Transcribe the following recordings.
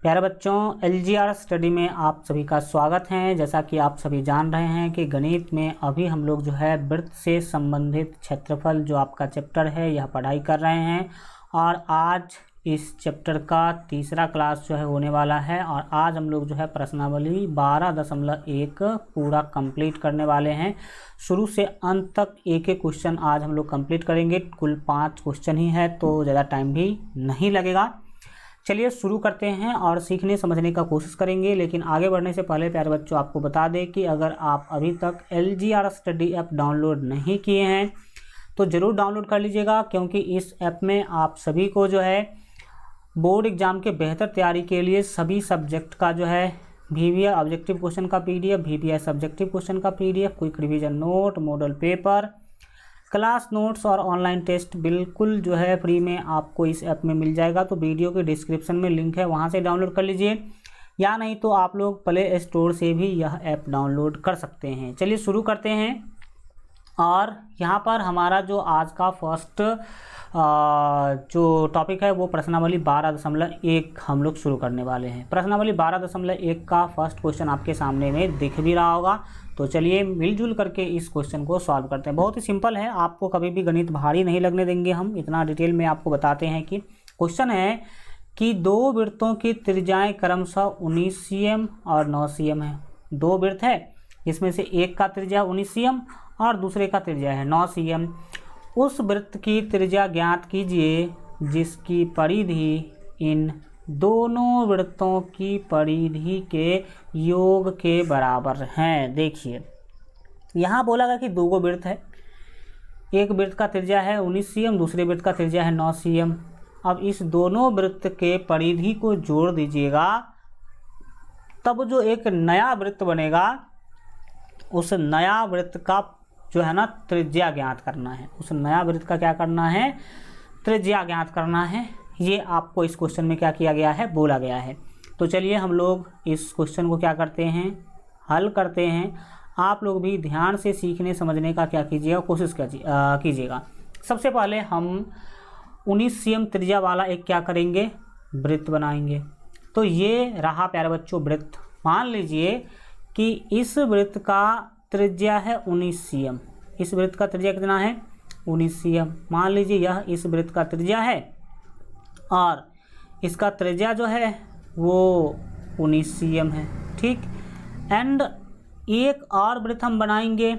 प्यारे बच्चों, LGR study में आप सभी का स्वागत है। जैसा कि आप सभी जान रहे हैं कि गणित में अभी हम लोग जो है वृत्त से संबंधित क्षेत्रफल जो आपका चैप्टर है यह पढ़ाई कर रहे हैं और आज इस चैप्टर का तीसरा क्लास जो है होने वाला है और आज हम लोग जो है प्रश्नावली 12.1 पूरा कंप्लीट करने वाले हैं। शुरू से अंत तक एक एक क्वेश्चन आज हम लोग कंप्लीट करेंगे। कुल 5 क्वेश्चन ही है तो ज़्यादा टाइम भी नहीं लगेगा। चलिए शुरू करते हैं और सीखने समझने का कोशिश करेंगे। लेकिन आगे बढ़ने से पहले प्यारे बच्चों आपको बता दें कि अगर आप अभी तक एलजीआर स्टडी ऐप डाउनलोड नहीं किए हैं तो ज़रूर डाउनलोड कर लीजिएगा, क्योंकि इस ऐप में आप सभी को जो है बोर्ड एग्ज़ाम के बेहतर तैयारी के लिए सभी सब्जेक्ट का जो है वीवीआई ऑब्जेक्टिव क्वेश्चन का पीडीएफ, वीवीआई सब्जेक्टिव क्वेश्चन का PDF, quick revision note, model paper, class notes और ऑनलाइन टेस्ट बिल्कुल जो है फ्री में आपको इस ऐप में मिल जाएगा। तो वीडियो के डिस्क्रिप्शन में लिंक है, वहां से डाउनलोड कर लीजिए, या नहीं तो आप लोग प्ले स्टोर से भी यह ऐप डाउनलोड कर सकते हैं। चलिए शुरू करते हैं। और यहाँ पर हमारा जो आज का फर्स्ट जो टॉपिक है वो प्रश्नावली 12.1 हम लोग शुरू करने वाले हैं। प्रश्नावली 12.1 का फर्स्ट क्वेश्चन आपके सामने में दिख भी रहा होगा। तो चलिए मिलजुल करके इस क्वेश्चन को सॉल्व करते हैं। बहुत ही सिंपल है, आपको कभी भी गणित भारी नहीं लगने देंगे हम, इतना डिटेल में आपको बताते हैं कि क्वेश्चन है कि दो वृत्तों की त्रिज्याएं क्रमशः 19 cm और 9 cm है। दो वृत्त है जिसमें से एक का त्रिज्या 19 cm और दूसरे का त्रिज्या है 9 cm। उस वृत्त की त्रिज्या ज्ञात कीजिए जिसकी परिधि इन दोनों वृत्तों की परिधि के योग के बराबर हैं। देखिए यहाँ बोला गया कि दो वृत्त है, एक वृत्त का त्रिज्या है 19 cm, दूसरे वृत्त का त्रिज्या है 9 cm। अब इस दोनों वृत्त के परिधि को जोड़ दीजिएगा, तब जो एक नया वृत्त बनेगा उस नया वृत्त का जो है ना त्रिज्या ज्ञात करना है। उस नया वृत्त का क्या करना है? त्रिज्या ज्ञात करना है। ये आपको इस क्वेश्चन में क्या किया गया है, बोला गया है। तो चलिए हम लोग इस क्वेश्चन को क्या करते हैं, हल करते हैं। आप लोग भी ध्यान से सीखने समझने का क्या कीजिएगा, कोशिश कीजिएगा। सबसे पहले हम 19 cm त्रिज्या वाला एक क्या करेंगे, वृत्त बनाएंगे। तो ये रहा प्यारे बच्चों वृत्त। मान लीजिए कि इस वृत्त का त्रिज्या है 19 cm। इस वृत्त का त्रिज्या कितना है? 19 cm। मान लीजिए यह इस वृत्त का त्रिज्या है और इसका त्रिज्या जो है वो 19 cm है, ठीक। एंड एक और वृत्त हम बनाएंगे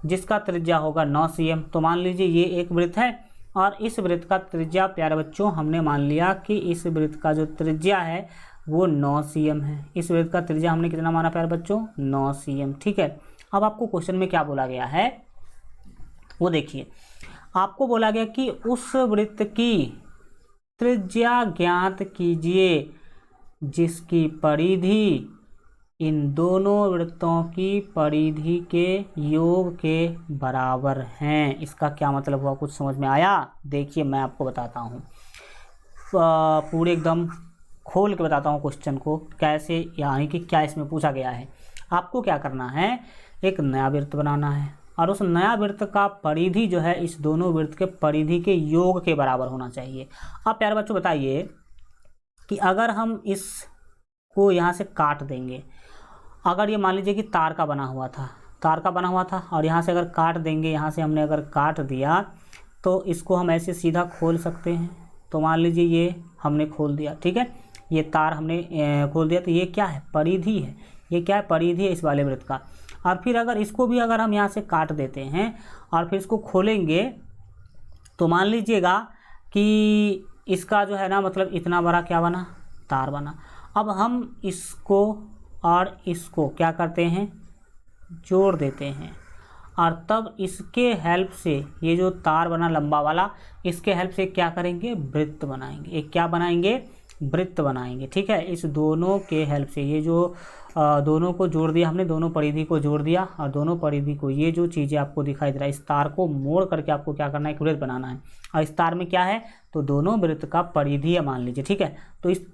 जिसका त्रिज्या होगा 9 cm। तो मान लीजिए ये एक वृत्त है और इस वृत्त का त्रिज्या प्यारे बच्चों हमने मान लिया कि इस वृत्त का जो त्रिज्या है वो 9 cm है। इस वृत्त का त्रिज्या हमने कितना माना प्यारे बच्चों? 9 cm, ठीक है। अब आपको क्वेश्चन में क्या बोला गया है वो देखिए। आपको बोला गया कि उस वृत्त की त्रिज्या ज्ञात कीजिए जिसकी परिधि इन दोनों वृत्तों की परिधि के योग के बराबर हैं। इसका क्या मतलब हुआ, कुछ समझ में आया? देखिए मैं आपको बताता हूँ, पूरे एकदम खोल के बताता हूँ क्वेश्चन को कैसे, यानी कि क्या इसमें पूछा गया है। आपको क्या करना है, एक नया वृत्त बनाना है और उस नया वृत्त का परिधि जो है इस दोनों वृत्त के परिधि के योग के बराबर होना चाहिए। अब प्यारे बच्चों बताइए कि अगर हम इसको यहाँ से काट देंगे, अगर ये मान लीजिए कि तार का बना हुआ था और यहाँ से अगर काट देंगे, यहाँ से हमने अगर काट दिया तो इसको हम ऐसे सीधा खोल सकते हैं। तो मान लीजिए ये हमने खोल दिया, ठीक है, ये तार हमने खोल दिया। तो ये क्या है? परिधि है। ये क्या है? परिधि है इस वाले वृत्त का। और फिर अगर इसको भी अगर हम यहाँ से काट देते हैं और फिर इसको खोलेंगे तो मान लीजिएगा कि इसका जो है ना मतलब इतना बड़ा क्या बना, तार बना। अब हम इसको और इसको क्या करते हैं, जोड़ देते हैं और तब इसके हेल्प से ये जो तार बना लंबा वाला, इसके हेल्प से क्या करेंगे, वृत्त बनाएंगे। एक क्या बनाएंगे, वृत्त बनाएंगे, ठीक है। इस दोनों के हेल्प से ये जो दोनों को जोड़ दिया हमने, दोनों परिधि को जोड़ दिया और दोनों परिधि को, ये जो चीज़ें आपको दिखाई दे रहा है, इस तार को मोड़ करके आपको क्या करना है, एक वृत्त बनाना है। और इस तार में क्या है, तो दोनों वृत्त का परिधि है मान लीजिए, ठीक है। तो इस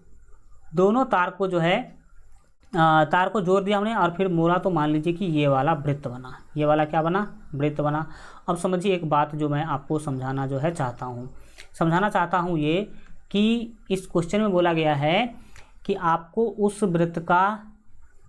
दोनों तार को जो है तार को जोड़ दिया हमने और फिर मोड़ा, तो मान लीजिए कि ये वाला वृत्त बना, ये वाला क्या बना, वृत्त बना। अब समझिए एक बात जो मैं आपको समझाना चाहता हूँ ये कि इस क्वेश्चन में बोला गया है कि आपको उस वृत्त का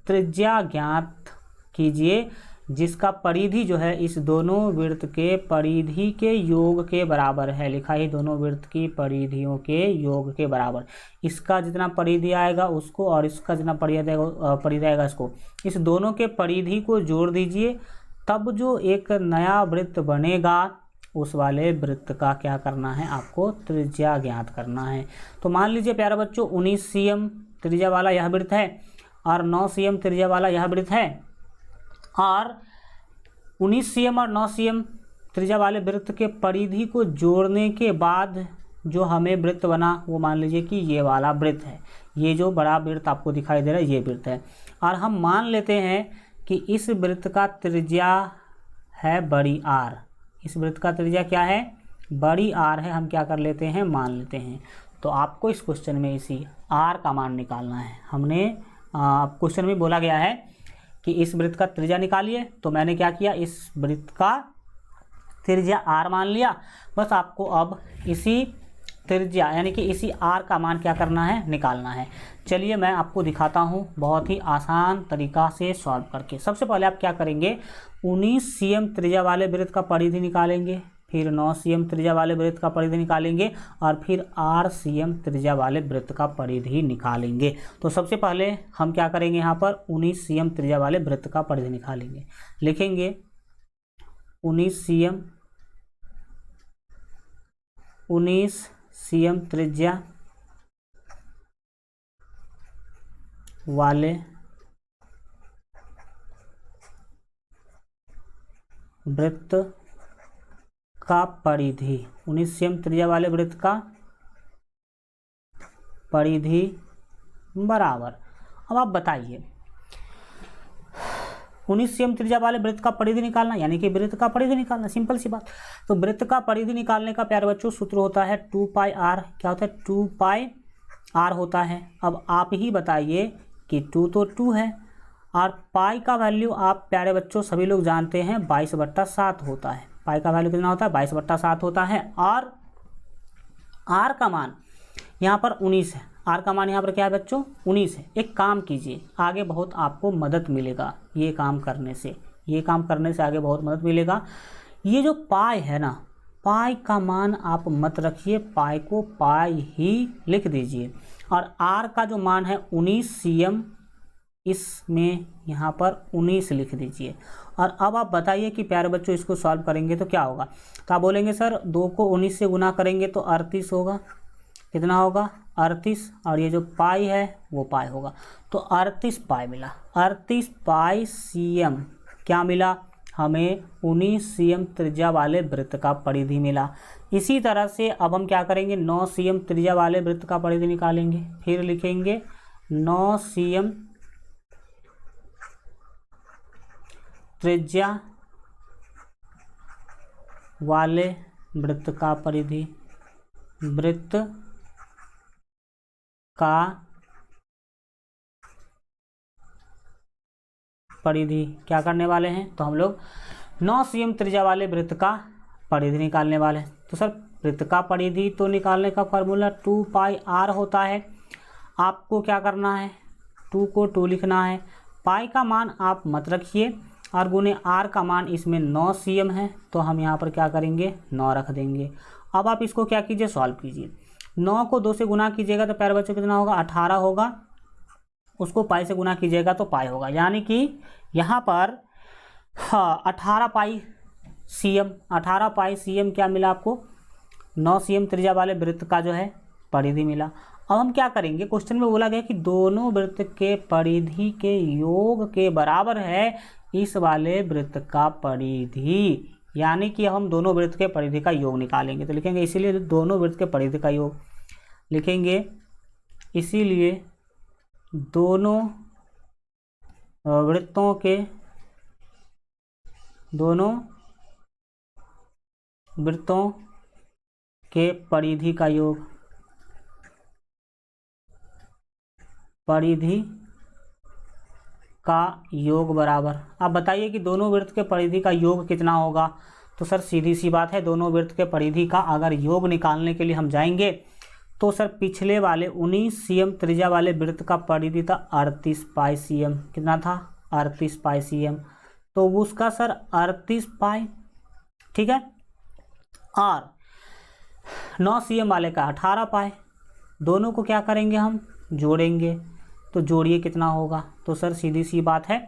त्रिज्या ज्ञात कीजिए जिसका परिधि जो है इस दोनों वृत्त के परिधि के योग के बराबर है। लिखा है दोनों वृत्त की परिधियों के योग के बराबर। इसका जितना परिधि आएगा उसको और इसका जितना परिधि आएगा इसको, इस दोनों के परिधि को जोड़ दीजिए, तब जो एक नया वृत्त बनेगा उस वाले वृत्त का क्या करना है, आपको त्रिज्या ज्ञात करना है। तो मान लीजिए प्यारे बच्चों 19 cm त्रिज्या वाला यह वृत्त है और 9 cm त्रिज्या वाला यह वृत्त है, और 19 cm और 9 cm त्रिज्या वाले वृत्त के परिधि को जोड़ने के बाद जो हमें वृत्त बना वो मान लीजिए कि ये वाला वृत्त है। ये जो बड़ा वृत्त आपको दिखाई दे रहा है ये वृत्त है, और हम मान लेते हैं कि इस वृत्त का त्रिज्या है बड़ी R। इस वृत्त का त्रिज्या क्या है, बड़ी R है। हम क्या कर लेते हैं, मान लेते हैं। तो आपको इस क्वेश्चन में इसी R का मान निकालना है। हमने क्वेश्चन में बोला गया है कि इस वृत्त का त्रिज्या निकालिए, तो मैंने क्या किया, इस वृत्त का त्रिज्या R मान लिया। बस आपको अब इसी त्रिज्या यानी कि इसी R का मान क्या करना है, निकालना है। चलिए मैं आपको दिखाता हूँ बहुत ही आसान तरीका से सॉल्व करके। सबसे पहले आप क्या करेंगे, 19 cm त्रिज्या वाले वृत्त का परिधि निकालेंगे, फिर 9 cm त्रिज्या वाले वृत्त का परिधि निकालेंगे, और फिर 8 cm त्रिज्या वाले वृत्त का परिधि निकालेंगे। तो सबसे पहले हम क्या करेंगे, यहाँ पर 19 cm त्रिज्या वाले वृत्त का परिधि निकालेंगे। लिखेंगे 19 cm त्रिज्या वाले वृत्त का परिधि, 19 cm त्रिज्या वाले वृत्त का परिधि बराबर। अब आप बताइए 19 cm त्रिज्या वाले वृत्त का परिधि निकालना यानी कि वृत्त का परिधि निकालना, सिंपल सी बात। तो वृत्त का परिधि निकालने का प्यारे बच्चों सूत्र होता है 2πr। क्या होता है, 2πr होता है। अब आप ही बताइए कि 2 तो 2 है और पाई का वैल्यू आप प्यारे बच्चों सभी लोग जानते हैं 22/7 होता है। पाई का वैल्यू कितना होता है, 22/7 होता है। और r का मान यहाँ पर 19 है। r का मान यहाँ पर क्या है बच्चों, 19 है। एक काम कीजिए, आगे बहुत आपको मदद मिलेगा ये काम करने से, आगे बहुत मदद मिलेगा। ये जो पाई है ना, पाई का मान आप मत रखिए, पाई को पाई ही लिख दीजिए, और r का जो मान है 19 cm, इसमें यहाँ पर 19 लिख दीजिए। और अब आप बताइए कि प्यारे बच्चों इसको सॉल्व करेंगे तो क्या होगा। तो आप बोलेंगे सर 2 को 19 से गुना करेंगे तो 38 होगा। कितना होगा, 38, और ये जो पाई है वो पाई होगा। तो 38 पाई मिला, 38 पाई cm क्या मिला हमें, 19 cm त्रिज्या वाले वृत्त का परिधि मिला। इसी तरह से अब हम क्या करेंगे, 9 cm त्रिज्या वाले वृत्त का परिधि निकालेंगे। फिर लिखेंगे 9 cm त्रिज्या वाले वृत्त का परिधि, वृत्त का परिधि क्या करने वाले हैं, तो हम लोग 9 cm त्रिज्या वाले वृत्त का परिधि निकालने वाले हैं। तो सर वृत्त का परिधि तो निकालने का फार्मूला 2πr होता है। आपको क्या करना है, 2 को 2 लिखना है, पाई का मान आप मत रखिए, और गुने r का मान इसमें 9 cm है, तो हम यहाँ पर क्या करेंगे 9 रख देंगे। अब आप इसको क्या कीजिए, सॉल्व कीजिए। 9 को 2 से गुना कीजिएगा तो प्यारे बच्चों कितना होगा, 18 होगा। उसको पाई से गुना कीजिएगा तो पाई होगा, यानी कि यहाँ पर 18 पाई cm क्या मिला आपको, 9 cm त्रिज्या वाले वृत्त का जो है परिधि मिला। अब हम क्या करेंगे, क्वेश्चन में बोला गया कि दोनों वृत्त के परिधि के योग के बराबर है इस वाले वृत्त का परिधि, यानी कि हम दोनों वृत्त के परिधि का योग निकालेंगे। तो लिखेंगे इसीलिए दोनों वृत्त के परिधि का योग लिखेंगे, इसीलिए दोनों वृत्तों के परिधि का योग, परिधि का योग बराबर। अब बताइए कि दोनों वृत्त के परिधि का योग कितना होगा। तो सर सीधी सी बात है, दोनों वृत्त के परिधि का अगर योग निकालने के लिए हम जाएंगे तो सर पिछले वाले 19 cm त्रिज्या वाले वृत्त का परिधि था 38 पाई cm। कितना था? 38 पाई cm। तो उसका सर 38 पाई, ठीक है। और 9 cm वाले का 18 पाई। दोनों को क्या करेंगे हम? जोड़ेंगे। तो जोड़िए कितना होगा? तो सर सीधी सी बात है,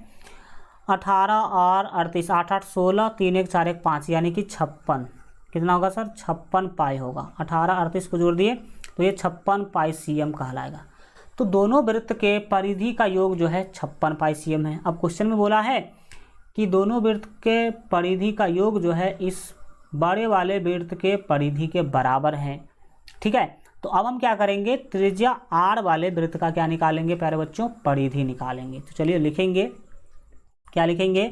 18 और 38, 8 8 16, 3 1 4 1 5, यानी कि 56। कितना होगा सर? 56 पाई होगा। 18 38 को जोड़ दिए तो ये 56 पाई cm कहलाएगा। तो दोनों वृत्त के परिधि का योग जो है 56 पाई cm है। अब क्वेश्चन में बोला है कि दोनों वृत्त के परिधि का योग जो है इस बड़े वाले वृत्त के परिधि के बराबर है, ठीक है। तो अब हम क्या करेंगे? त्रिज्या r वाले वृत्त का क्या निकालेंगे प्यारे बच्चों? परिधि निकालेंगे। तो चलिए लिखेंगे, क्या लिखेंगे?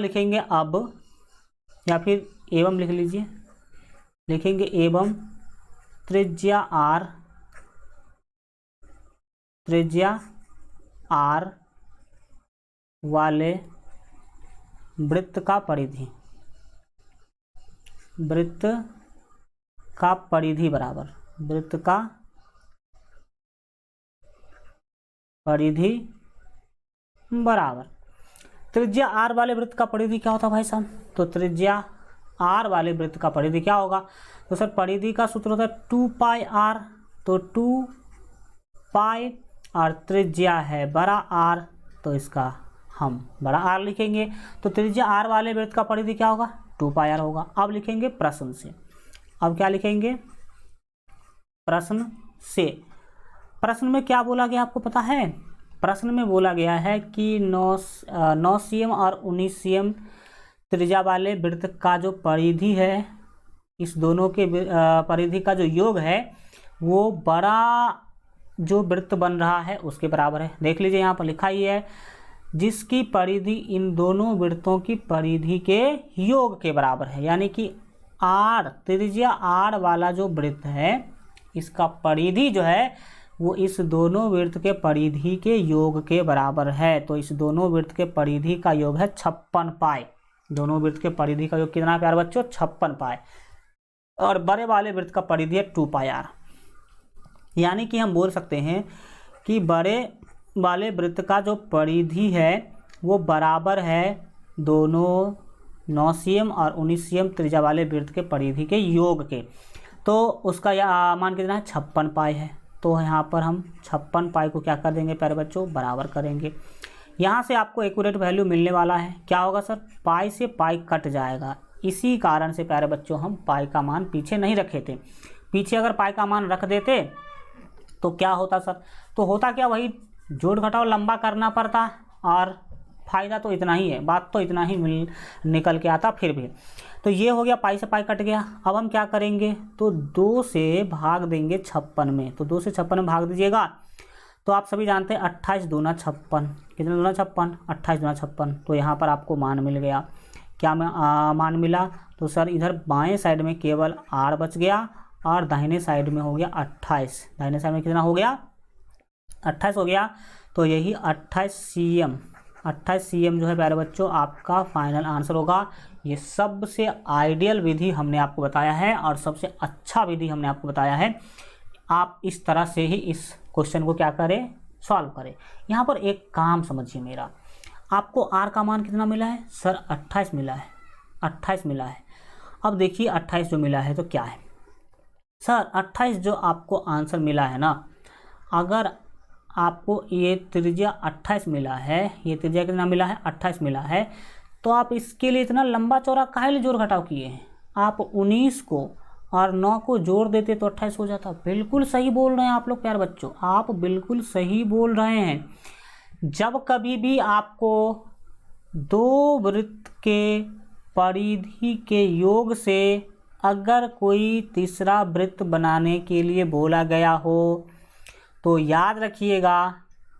लिखेंगे अब, या फिर एवं लिख लीजिए, लिखेंगे एवं त्रिज्या r वाले वृत्त का परिधि, वृत्त का परिधि बराबर, वृत्त का परिधि बराबर त्रिज्या r वाले वृत्त का परिधि क्या होता है भाई साहब? तो त्रिज्या r वाले वृत्त का परिधि क्या होगा? तो सर परिधि का सूत्र होता है 2 पाई r। तो 2 पाई और त्रिज्या है बड़ा r, तो इसका हम बड़ा R लिखेंगे। तो त्रिज्या r वाले वृत्त का परिधि क्या होगा? 2 पाई r होगा। अब लिखेंगे प्रश्न से। अब क्या लिखेंगे? प्रश्न से। प्रश्न में क्या बोला गया आपको पता है? प्रश्न में बोला गया है कि 9 cm और 19 cm त्रिज्या वाले वृत्त का जो परिधि है, इस दोनों के परिधि का जो योग है वो बड़ा जो वृत्त बन रहा है उसके बराबर है। देख लीजिए यहाँ पर लिखा ही है, जिसकी परिधि इन दोनों वृत्तों की परिधि के योग के बराबर है। यानी कि r, त्रिज्या r वाला जो वृत्त है इसका परिधि जो है वो इस दोनों वृत्त के परिधि के योग के बराबर है। तो इस दोनों वृत्त के परिधि का योग है 56 पाई। दोनों वृत्त के परिधि का योग कितना है प्यारे बच्चों? 56 पाई। और बड़े वाले वृत्त का परिधि है 2 पाई r। यानी कि हम बोल सकते हैं कि बड़े वाले वृत्त का जो परिधि है वो बराबर है दोनों 9 cm और 19 cm त्रिज्या वाले वृत्त के परिधि के योग के। तो उसका यह मान कितना है? 56 पाई है। तो यहाँ पर हम 56 पाई को क्या कर देंगे प्यारे बच्चों? बराबर करेंगे। यहाँ से आपको एक्यूरेट वैल्यू मिलने वाला है। क्या होगा सर? पाई से पाई कट जाएगा। इसी कारण से प्यारे बच्चों हम पाई का मान पीछे नहीं रखे थे। पीछे अगर पाई का मान रख देते तो क्या होता सर? तो होता क्या, वही जोड़ घटाव लंबा करना पड़ता और फ़ायदा तो इतना ही है, बात तो इतना ही निकल के आता फिर भी। तो ये हो गया, पाई से पाई कट गया। अब हम क्या करेंगे? तो 2 से भाग देंगे 56 में। तो 2 से 56 में भाग दीजिएगा तो आप सभी जानते हैं 28 दूना 56। कितना दूना 56? 28 दूना 56। तो यहाँ पर आपको मान मिल गया। क्या मान मिला? तो सर इधर बाएं साइड में केवल r बच गया और दाहिने साइड में हो गया 28। दाहिने साइड में कितना हो गया? 28 हो गया। तो यही 28 cm जो है प्यारे बच्चों आपका फाइनल आंसर होगा। ये सबसे आइडियल विधि हमने आपको बताया है और सबसे अच्छा विधि हमने आपको बताया है। आप इस तरह से ही इस क्वेश्चन को क्या करें? सॉल्व करें। यहाँ पर एक काम समझिए मेरा, आपको r का मान कितना मिला है? सर 28 मिला है। 28 मिला है। अब देखिए 28 जो मिला है तो क्या है सर? 28 जो आपको आंसर मिला है ना, अगर आपको ये त्रिज्या 28 मिला है, ये त्रिज्या कितना मिला है? 28 मिला है, तो आप इसके लिए इतना लंबा चौड़ा काहे लिए जोड़ घटाव किए हैं? आप 19 को और 9 को जोड़ देते तो 28 हो जाता। बिल्कुल सही बोल रहे हैं आप लोग प्यारे बच्चों, आप बिल्कुल सही बोल रहे हैं। जब कभी भी आपको दो वृत्त के परिधि के योग से अगर कोई तीसरा वृत्त बनाने के लिए बोला गया हो तो याद रखिएगा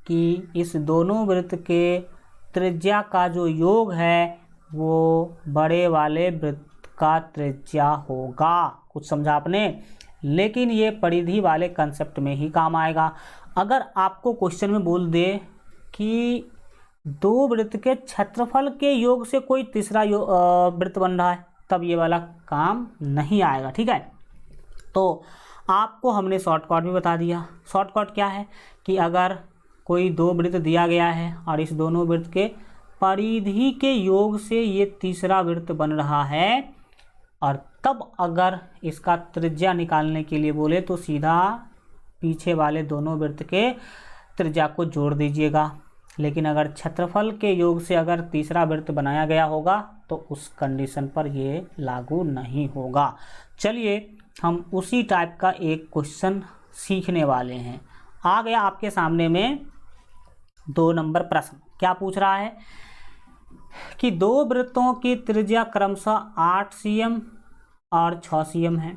कि इस दोनों वृत्त के त्रिज्या का जो योग है वो बड़े वाले वृत्त का त्रिज्या होगा। कुछ समझा आपने? लेकिन ये परिधि वाले कंसेप्ट में ही काम आएगा। अगर आपको क्वेश्चन में बोल दे कि दो वृत्त के क्षेत्रफल के योग से कोई तीसरा वृत्त बन रहा है, तब ये वाला काम नहीं आएगा। ठीक है, तो आपको हमने शॉर्टकट भी बता दिया। शॉर्टकट क्या है कि अगर कोई दो वृत्त दिया गया है और इस दोनों वृत्त के परिधि के योग से ये तीसरा वृत्त बन रहा है, और तब अगर इसका त्रिज्या निकालने के लिए बोले तो सीधा पीछे वाले दोनों वृत्त के त्रिज्या को जोड़ दीजिएगा। लेकिन अगर क्षेत्रफल के योग से अगर तीसरा वृत्त बनाया गया होगा तो उस कंडीशन पर ये लागू नहीं होगा। चलिए हम उसी टाइप का एक क्वेश्चन सीखने वाले हैं। आ गया आपके सामने में 2 नंबर प्रश्न। क्या पूछ रहा है कि दो वृत्तों की त्रिज्या क्रमशः 8 cm और 6 cm है।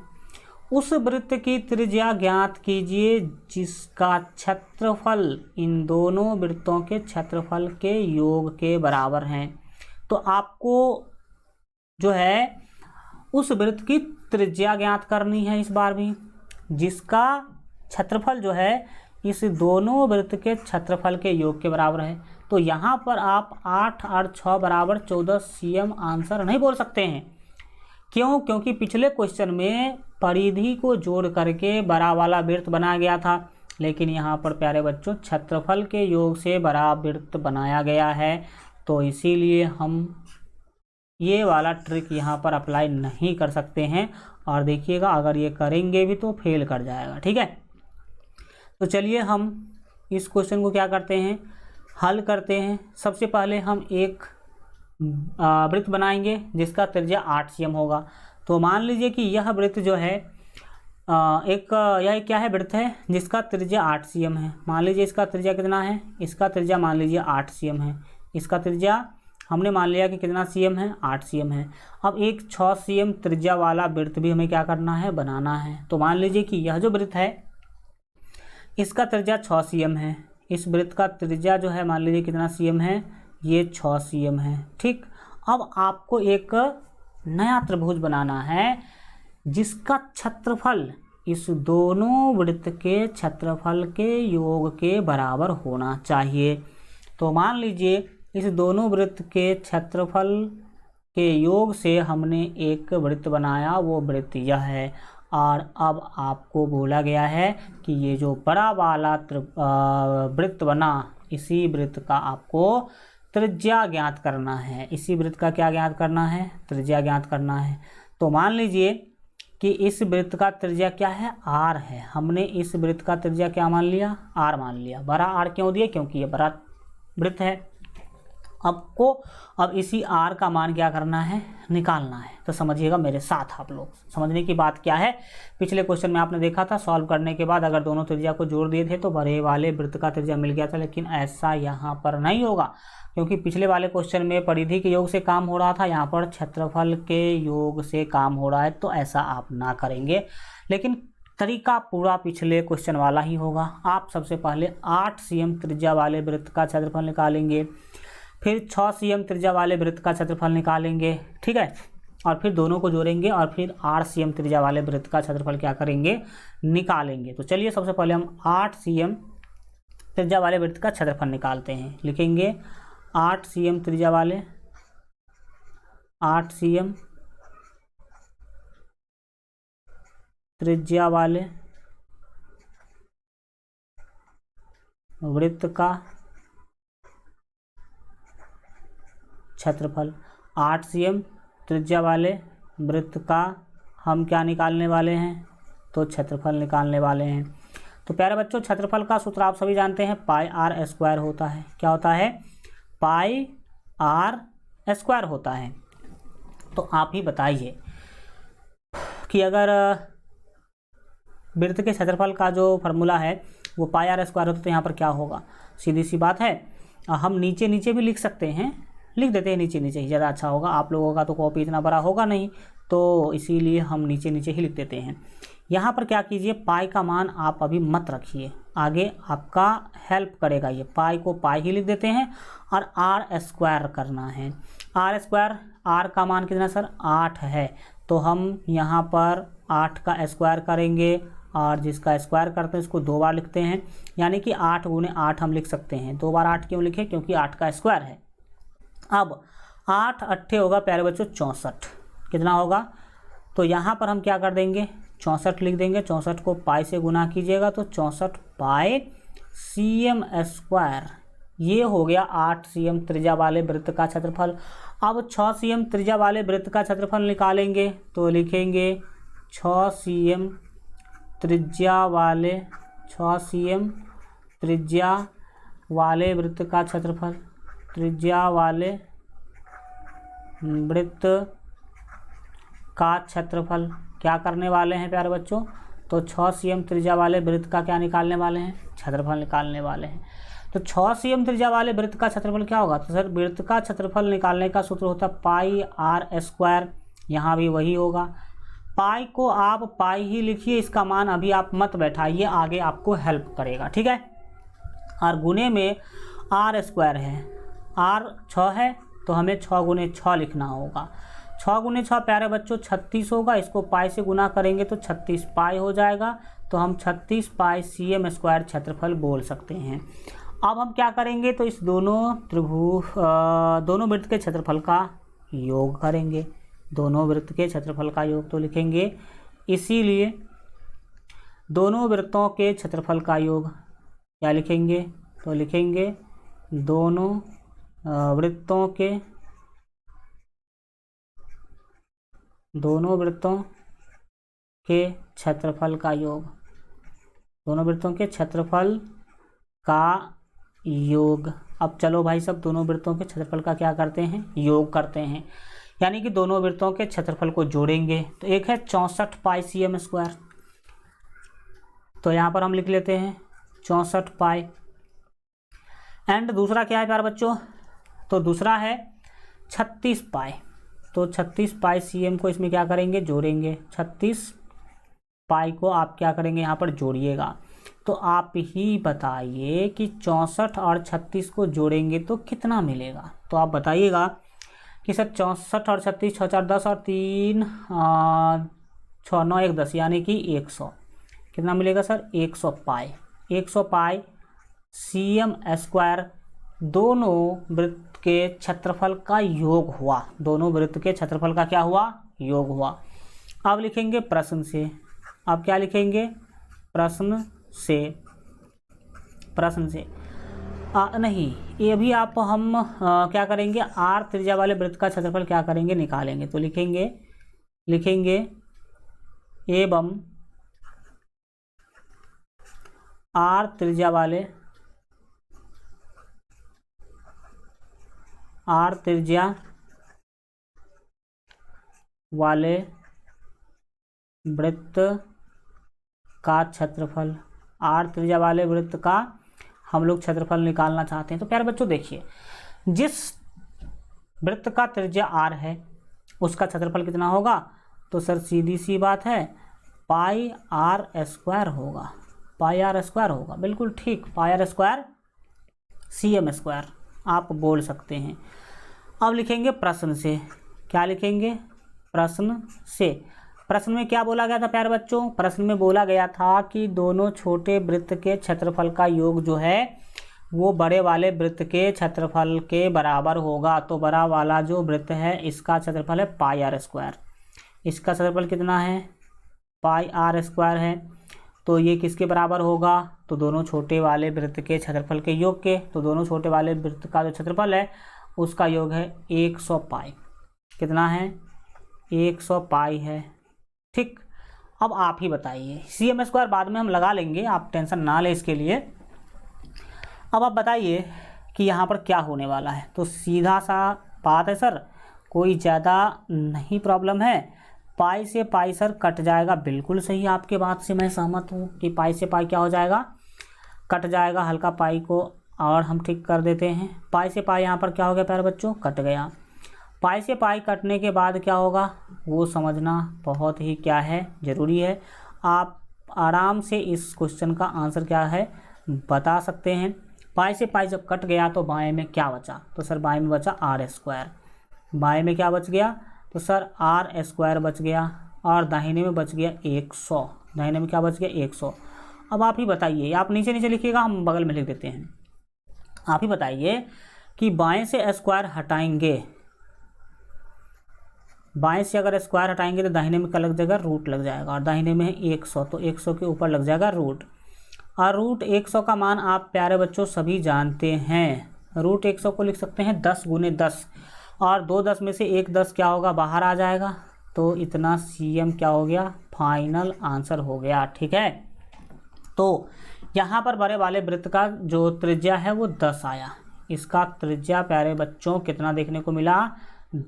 उस वृत्त की त्रिज्या ज्ञात कीजिए जिसका क्षेत्रफल इन दोनों वृत्तों के क्षेत्रफल के योग के बराबर हैं। तो आपको जो है उस वृत्त की त्रिज्या ज्ञात करनी है इस बार भी, जिसका क्षेत्रफल जो है इस दोनों वृत्त के क्षेत्रफल के योग के बराबर है। तो यहाँ पर आप 8 और 6 बराबर 14 cm आंसर नहीं बोल सकते हैं। क्यों? क्योंकि पिछले क्वेश्चन में परिधि को जोड़ करके बड़ा वाला वृत्त बनाया गया था, लेकिन यहाँ पर प्यारे बच्चों क्षेत्रफल के योग से बड़ा वृत्त बनाया गया है। तो इसीलिए हम ये वाला ट्रिक यहाँ पर अप्लाई नहीं कर सकते हैं, और देखिएगा अगर ये करेंगे भी तो फेल कर जाएगा। ठीक है, तो चलिए हम इस क्वेश्चन को क्या करते हैं, हल करते हैं। सबसे पहले हम एक वृत्त बनाएंगे जिसका त्रिज्या 8 cm होगा। तो मान लीजिए कि यह वृत्त जो है यह क्या है, वृत्त है जिसका त्रिज्या 8 cm है। मान लीजिए इसका त्रिज्या कितना है, इसका त्रिज्या मान लीजिए 8 cm है। इसका त्रिज्या हमने मान लिया कि कितना cm है, 8 cm है। अब एक 6 cm त्रिज्या वाला वृत्त भी हमें क्या करना है, बनाना है। तो मान लीजिए कि यह जो वृत्त है इसका त्रिज्या 6 cm है। इस वृत्त का त्रिज्या जो है मान लीजिए कितना cm है, ये 6 cm है। ठीक, अब आपको एक नया त्रिभुज बनाना है जिसका क्षेत्रफल इस दोनों वृत्त के क्षेत्रफल के योग के बराबर होना चाहिए। तो मान लीजिए इस दोनों वृत्त के क्षेत्रफल के योग से हमने एक वृत्त बनाया, वो वृत्त यह है। और अब आपको बोला गया है कि ये जो बड़ा वाला वृत्त बना, इसी वृत्त का आपको त्रिज्या ज्ञात करना है। इसी वृत्त का क्या ज्ञात करना है, त्रिज्या ज्ञात करना है। तो मान लीजिए कि इस वृत्त का त्रिज्या क्या है, r है। हमने इस वृत्त का त्रिज्या क्या मान लिया, r मान लिया। बड़ा r क्यों दिया, क्योंकि ये बड़ा वृत्त है। आपको अब इसी r का मान क्या करना है, निकालना है। तो समझिएगा मेरे साथ आप लोग, समझने की बात क्या है। पिछले क्वेश्चन में आपने देखा था सॉल्व करने के बाद अगर दोनों त्रिज्या को जोड़ दिए थे तो बड़े वाले वृत्त का त्रिज्या मिल गया था, लेकिन ऐसा यहाँ पर नहीं होगा, क्योंकि पिछले वाले क्वेश्चन में परिधि के योग से काम हो रहा था, यहाँ पर क्षेत्रफल के योग से काम हो रहा है। तो ऐसा आप ना करेंगे, लेकिन तरीका पूरा पिछले क्वेश्चन वाला ही होगा। आप सबसे पहले 8 cm त्रिज्या वाले वृत्त का क्षेत्रफल निकालेंगे, फिर 6 cm त्रिज्या वाले वृत्त का क्षेत्रफल निकालेंगे। ठीक है, और फिर दोनों को जोड़ेंगे और फिर 8 cm त्रिज्या वाले वृत्त का क्षेत्रफल क्या करेंगे, निकालेंगे। तो चलिए सबसे पहले हम 8 cm त्रिज्या वाले वृत्त का क्षेत्रफल निकालते हैं। लिखेंगे 8 cm त्रिज्या वाले, 8 cm त्रिज्या वाले वृत्त का क्षेत्रफल। 8 cm त्रिज्या वाले वृत्त का हम क्या निकालने वाले हैं, तो क्षेत्रफल निकालने वाले हैं। तो प्यारे बच्चों क्षेत्रफल का सूत्र आप सभी जानते हैं, पाई आर स्क्वायर होता है। क्या होता है, पाई आर स्क्वायर होता है। तो आप ही बताइए कि अगर वृत्त के क्षेत्रफल का जो फॉर्मूला है वो पाई आर स्क्वायर होता है तो यहाँ पर क्या होगा, सीधी सी बात है। हम नीचे नीचे भी लिख सकते हैं, लिख देते हैं नीचे नीचे ही, ज़्यादा अच्छा होगा। आप लोगों का तो कॉपी इतना बड़ा होगा नहीं, तो इसीलिए हम नीचे नीचे ही लिख देते हैं। यहाँ पर क्या कीजिए, पाई का मान आप अभी मत रखिए, आगे आपका हेल्प करेगा ये। पाई को पाई ही लिख देते हैं और आर स्क्वायर करना है। आर स्क्वायर, आर का मान कितना सर, 8 है। तो हम यहाँ पर 8 का स्क्वायर करेंगे, और जिसका स्क्वायर करते हैं उसको 2 बार लिखते हैं, यानी कि 8 गुने 8 हम लिख सकते हैं। 2 बार 8 क्यों लिखे, क्योंकि 8 का स्क्वायर है। अब 8 अट्ठे होगा प्यारे बच्चों 64, कितना होगा, तो यहाँ पर हम क्या कर देंगे, 64 लिख देंगे, 64 को पाई से गुना कीजिएगा तो 64 पाई cm स्क्वायर, ये हो गया 8 cm त्रिज्या वाले वृत्त का क्षेत्रफल। अब 6 cm त्रिज्या वाले वृत्त का क्षेत्रफल निकालेंगे तो लिखेंगे 6 cm त्रिज्या वाले 6 cm त्रिज्या वाले वृत्त का क्षेत्रफल, त्रिज्या वाले वृत्त का क्षेत्रफल क्या करने वाले हैं प्यारे बच्चों, तो 6 cm त्रिज्या वाले वृत्त का क्या निकालने वाले हैं, क्षेत्रफल निकालने वाले हैं। तो 6 cm त्रिज्या वाले वृत्त का क्षेत्रफल क्या होगा, तो सर वृत्त का क्षेत्रफल निकालने का सूत्र होता है पाई आर स्क्वायर, यहाँ भी वही होगा। पाई को आप पाई ही लिखिए, इसका मान अभी आप मत बैठाइए, आगे आपको हेल्प करेगा, ठीक है। और गुने में आर स्क्वायर है, आर 6 है तो हमें 6 गुने 6 लिखना होगा। 6 गुने 6 प्यारे बच्चों 36 होगा, इसको पाई से गुना करेंगे तो 36 पाई हो जाएगा, तो हम 36 पाई cm स्क्वायर क्षेत्रफल बोल सकते हैं। अब हम क्या करेंगे, तो इस दोनों वृत्त के क्षेत्रफल का योग करेंगे, दोनों वृत्त के क्षेत्रफल का योग तो लिखेंगे, इसीलिए दोनों वृत्तों के क्षेत्रफल का योग क्या लिखेंगे, तो लिखेंगे दोनों वृत्तों के क्षेत्रफल का योग, दोनों वृत्तों के क्षेत्रफल का योग। अब चलो भाई सब दोनों वृत्तों के क्षेत्रफल का क्या करते हैं, योग करते हैं, यानी कि दोनों वृत्तों के क्षेत्रफल को जोड़ेंगे। तो एक है 64 पाई cm स्क्वायर, तो यहाँ पर हम लिख लेते हैं 64 पाई, एंड दूसरा क्या है प्यारे बच्चों, तो दूसरा है 36 पाई, तो 36 पाई cm को इसमें क्या करेंगे, जोड़ेंगे। 36 पाई को आप क्या करेंगे, यहाँ पर जोड़िएगा। तो आप ही बताइए कि 64 और 36 को जोड़ेंगे तो कितना मिलेगा, तो आप बताइएगा कि सर 64 और 36, 6 4 10 और 3 6 9 1 10, यानी कि 100, कितना मिलेगा सर, 100 पाई। 100 पाई cm स्क्वायर दोनों वृत्त के क्षेत्रफल का योग हुआ, दोनों वृत्त के क्षेत्रफल का क्या हुआ, योग हुआ। अब लिखेंगे प्रश्न से, अब क्या लिखेंगे, प्रश्न से नहीं, ये भी आप हम क्या करेंगे, आर त्रिज्या वाले वृत्त का क्षेत्रफल क्या करेंगे, निकालेंगे। तो लिखेंगे एवं आर त्रिज्या वाले वृत्त का क्षेत्रफल, आर त्रिज्या वाले वृत्त का हम लोग क्षेत्रफल निकालना चाहते हैं। तो प्यारे बच्चों देखिए, जिस वृत्त का त्रिज्या आर है उसका क्षेत्रफल कितना होगा, तो सर सीधी सी बात है पाई आर स्क्वायर होगा, पाई आर स्क्वायर होगा, बिल्कुल ठीक, पाई आर स्क्वायर cm स्क्वायर आप बोल सकते हैं। अब लिखेंगे प्रश्न से, क्या लिखेंगे, प्रश्न से। प्रश्न में क्या बोला गया था प्यारे बच्चों, प्रश्न में बोला गया था कि दोनों छोटे वृत्त के क्षेत्रफल का योग जो है वो बड़े वाले वृत्त के क्षेत्रफल के बराबर होगा। तो बड़ा वाला जो वृत्त है इसका क्षेत्रफल है पाई आर स्क्वायर, इसका क्षेत्रफल कितना है, पाई आर स्क्वायर है, तो ये किसके बराबर होगा, तो दोनों छोटे वाले वृत्त के क्षेत्रफल के योग के। तो दोनों छोटे वाले वृत्त का जो क्षेत्रफल है उसका योग है 100 पाई, कितना है, 100 पाई है, ठीक। अब आप ही बताइए, cm स्क्वायर बाद में हम लगा लेंगे, आप टेंशन ना लें इसके लिए। अब आप बताइए कि यहाँ पर क्या होने वाला है, तो सीधा सा बात है सर, कोई ज़्यादा नहीं प्रॉब्लम है, पाई से पाई सर कट जाएगा, बिल्कुल सही, आपके बात से मैं सहमत हूँ कि पाई से पाई क्या हो जाएगा, कट जाएगा, हल्का पाई को और हम ठीक कर देते हैं। पाई से पाई यहाँ पर क्या हो गया प्यारे बच्चों, कट गया। पाई से पाई कटने के बाद क्या होगा वो समझना बहुत ही क्या है, ज़रूरी है। आप आराम से इस क्वेश्चन का आंसर क्या है बता सकते हैं। पाई से पाई जब कट गया तो बाएं में क्या बचा, तो सर बाएं में बचा आर स्क्वायर, बाएं में क्या बच गया, तो सर आर स्क्वायर बच गया, और दाहिने में बच गया 100, दाहिने में क्या बच गया 100। अब आप ही बताइए, आप नीचे नीचे लिखिएगा, हम बगल में लिख देते हैं। आप ही बताइए कि बाएं से स्क्वायर हटाएंगे बाएं से अगर स्क्वायर हटाएंगे तो दाहिने में क्या लग जाएगा, रूट लग जाएगा, और दाहिने में है 100, तो 100 के ऊपर लग जाएगा रूट। और रूट 100 का मान आप प्यारे बच्चों सभी जानते हैं, रूट 100 को लिख सकते हैं 10 गुने 10, और 2 10 में से 1 10 क्या होगा, बाहर आ जाएगा, तो इतना cm क्या हो गया, फाइनल आंसर हो गया। ठीक है, तो यहाँ पर बड़े वाले वृत्त का जो त्रिज्या है वो 10 आया। इसका त्रिज्या प्यारे बच्चों कितना देखने को मिला,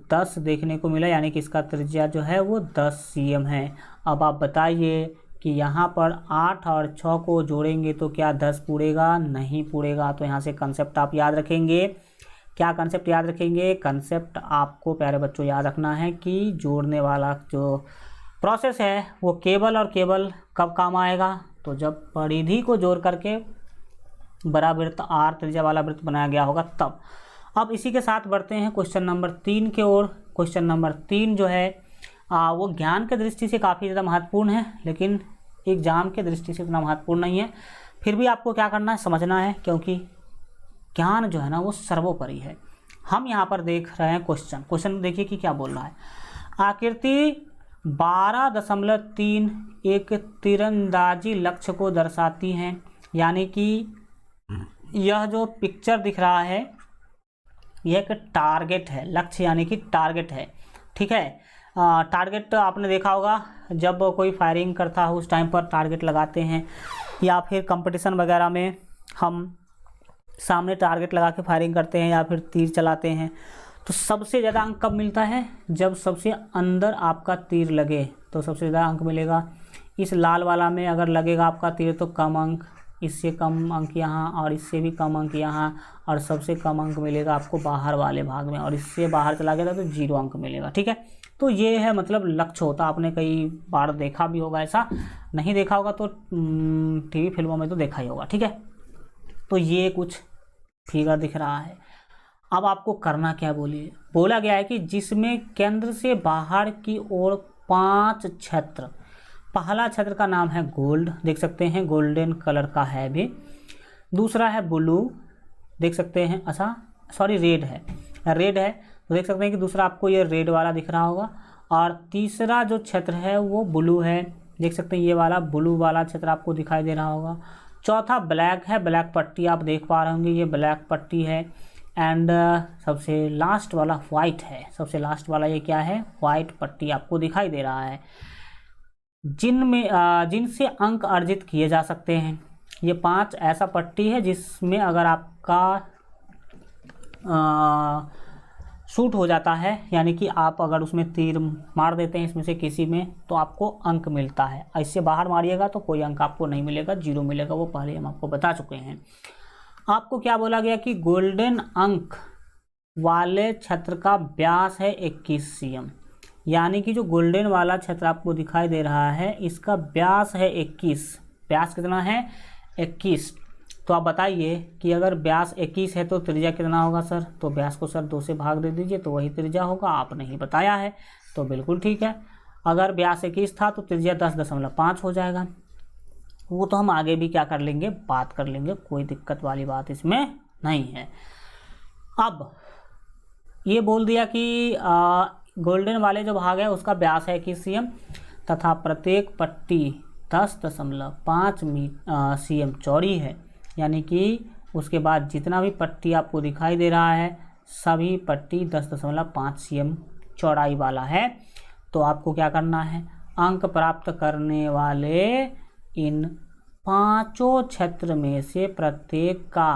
10 देखने को मिला, यानी कि इसका त्रिज्या जो है वो 10 cm है। अब आप बताइए कि यहाँ पर 8 और 6 को जोड़ेंगे तो क्या 10 पूरेगा, नहीं पूरेगा। तो यहाँ से कंसेप्ट आप याद रखेंगे, क्या कंसेप्ट याद रखेंगे, कंसेप्ट आपको प्यारे बच्चों याद रखना है कि जोड़ने वाला जो प्रोसेस है वो केवल और केवल कब काम आएगा, तो जब परिधि को जोड़ करके बड़ा वृत्त आर त्रिज्या वाला वृत्त बनाया गया होगा तब। अब इसी के साथ बढ़ते हैं क्वेश्चन नंबर 3 के ओर। क्वेश्चन नंबर 3 जो है वो ज्ञान के दृष्टि से काफ़ी ज़्यादा महत्वपूर्ण है, लेकिन एग्जाम के दृष्टि से इतना महत्वपूर्ण नहीं है। फिर भी आपको क्या करना है, समझना है, क्योंकि ज्ञान जो है ना वो सर्वोपरि है। हम यहाँ पर देख रहे हैं क्वेश्चन देखिए कि क्या बोल रहा है। आकृति 12.3 एक तीरंदाजी लक्ष्य को दर्शाती है, यानी कि यह जो पिक्चर दिख रहा है यह एक टारगेट है, लक्ष्य यानी कि टारगेट है। ठीक है, टारगेट आपने देखा होगा जब कोई फायरिंग करता है उस टाइम पर टारगेट लगाते हैं, या फिर कंपटीशन वगैरह में हम सामने टारगेट लगा के फायरिंग करते हैं या फिर तीर चलाते हैं। तो सबसे ज़्यादा अंक कब मिलता है, जब सबसे अंदर आपका तीर लगे तो सबसे ज़्यादा अंक मिलेगा। इस लाल वाला में अगर लगेगा आपका तीर तो कम अंक, इससे कम अंक यहाँ, और इससे भी कम अंक यहाँ, और सबसे कम अंक मिलेगा आपको बाहर वाले भाग में, और इससे बाहर चला गया तो 0 अंक मिलेगा। ठीक है, तो ये है मतलब लक्ष्य होता। आपने कई बार देखा भी होगा, ऐसा नहीं देखा होगा तो टीवी फिल्मों में तो देखा ही होगा। ठीक है, तो ये कुछ फिगर दिख रहा है। अब आपको करना क्या, बोलिए, बोला गया है कि जिसमें केंद्र से बाहर की ओर 5 क्षेत्र, पहला क्षेत्र का नाम है गोल्ड, देख सकते हैं गोल्डन कलर का है भी, दूसरा है ब्लू, देख सकते हैं, अच्छा सॉरी रेड है, तो देख सकते हैं कि दूसरा आपको ये रेड वाला दिख रहा होगा, और तीसरा जो क्षेत्र है वो ब्लू है, देख सकते हैं ये वाला ब्लू वाला क्षेत्र आपको दिखाई दे रहा होगा। चौथा ब्लैक है, ब्लैक पट्टी आप देख पा रहे होंगे, ये ब्लैक पट्टी है। एंड सबसे लास्ट वाला वाइट है, सबसे लास्ट वाला ये क्या है, वाइट पट्टी आपको दिखाई दे रहा है। जिनसे अंक अर्जित किए जा सकते हैं, ये 5 ऐसा पट्टी है जिसमें अगर आपका शूट हो जाता है, यानी कि आप अगर उसमें तीर मार देते हैं इसमें से किसी में तो आपको अंक मिलता है। इससे बाहर मारिएगा तो कोई अंक आपको नहीं मिलेगा, 0 मिलेगा, वो पहले हम आपको बता चुके हैं। आपको क्या बोला गया कि गोल्डन अंक वाले क्षेत्र का व्यास है 21 cm, यानी कि जो गोल्डन वाला क्षेत्र आपको दिखाई दे रहा है इसका व्यास है 21। व्यास कितना है, 21। तो आप बताइए कि अगर व्यास 21 है तो त्रिज्या कितना होगा सर, तो व्यास को सर 2 से भाग दे दीजिए तो वही त्रिज्या होगा। आप नहीं बताया है तो बिल्कुल ठीक है। अगर व्यास 21 था तो त्रिज्या 10.5 हो जाएगा। वो तो हम आगे भी क्या कर लेंगे, बात कर लेंगे, कोई दिक्कत वाली बात इसमें नहीं है। अब ये बोल दिया कि गोल्डन वाले जो भाग है उसका व्यास है 21 cm तथा प्रत्येक पट्टी 10.5 cm चौड़ी है, यानी कि उसके बाद जितना भी पट्टी आपको दिखाई दे रहा है सभी पट्टी 10.5 cm चौड़ाई वाला है। तो आपको क्या करना है, अंक प्राप्त करने वाले इन 5 क्षेत्र में से प्रत्येक का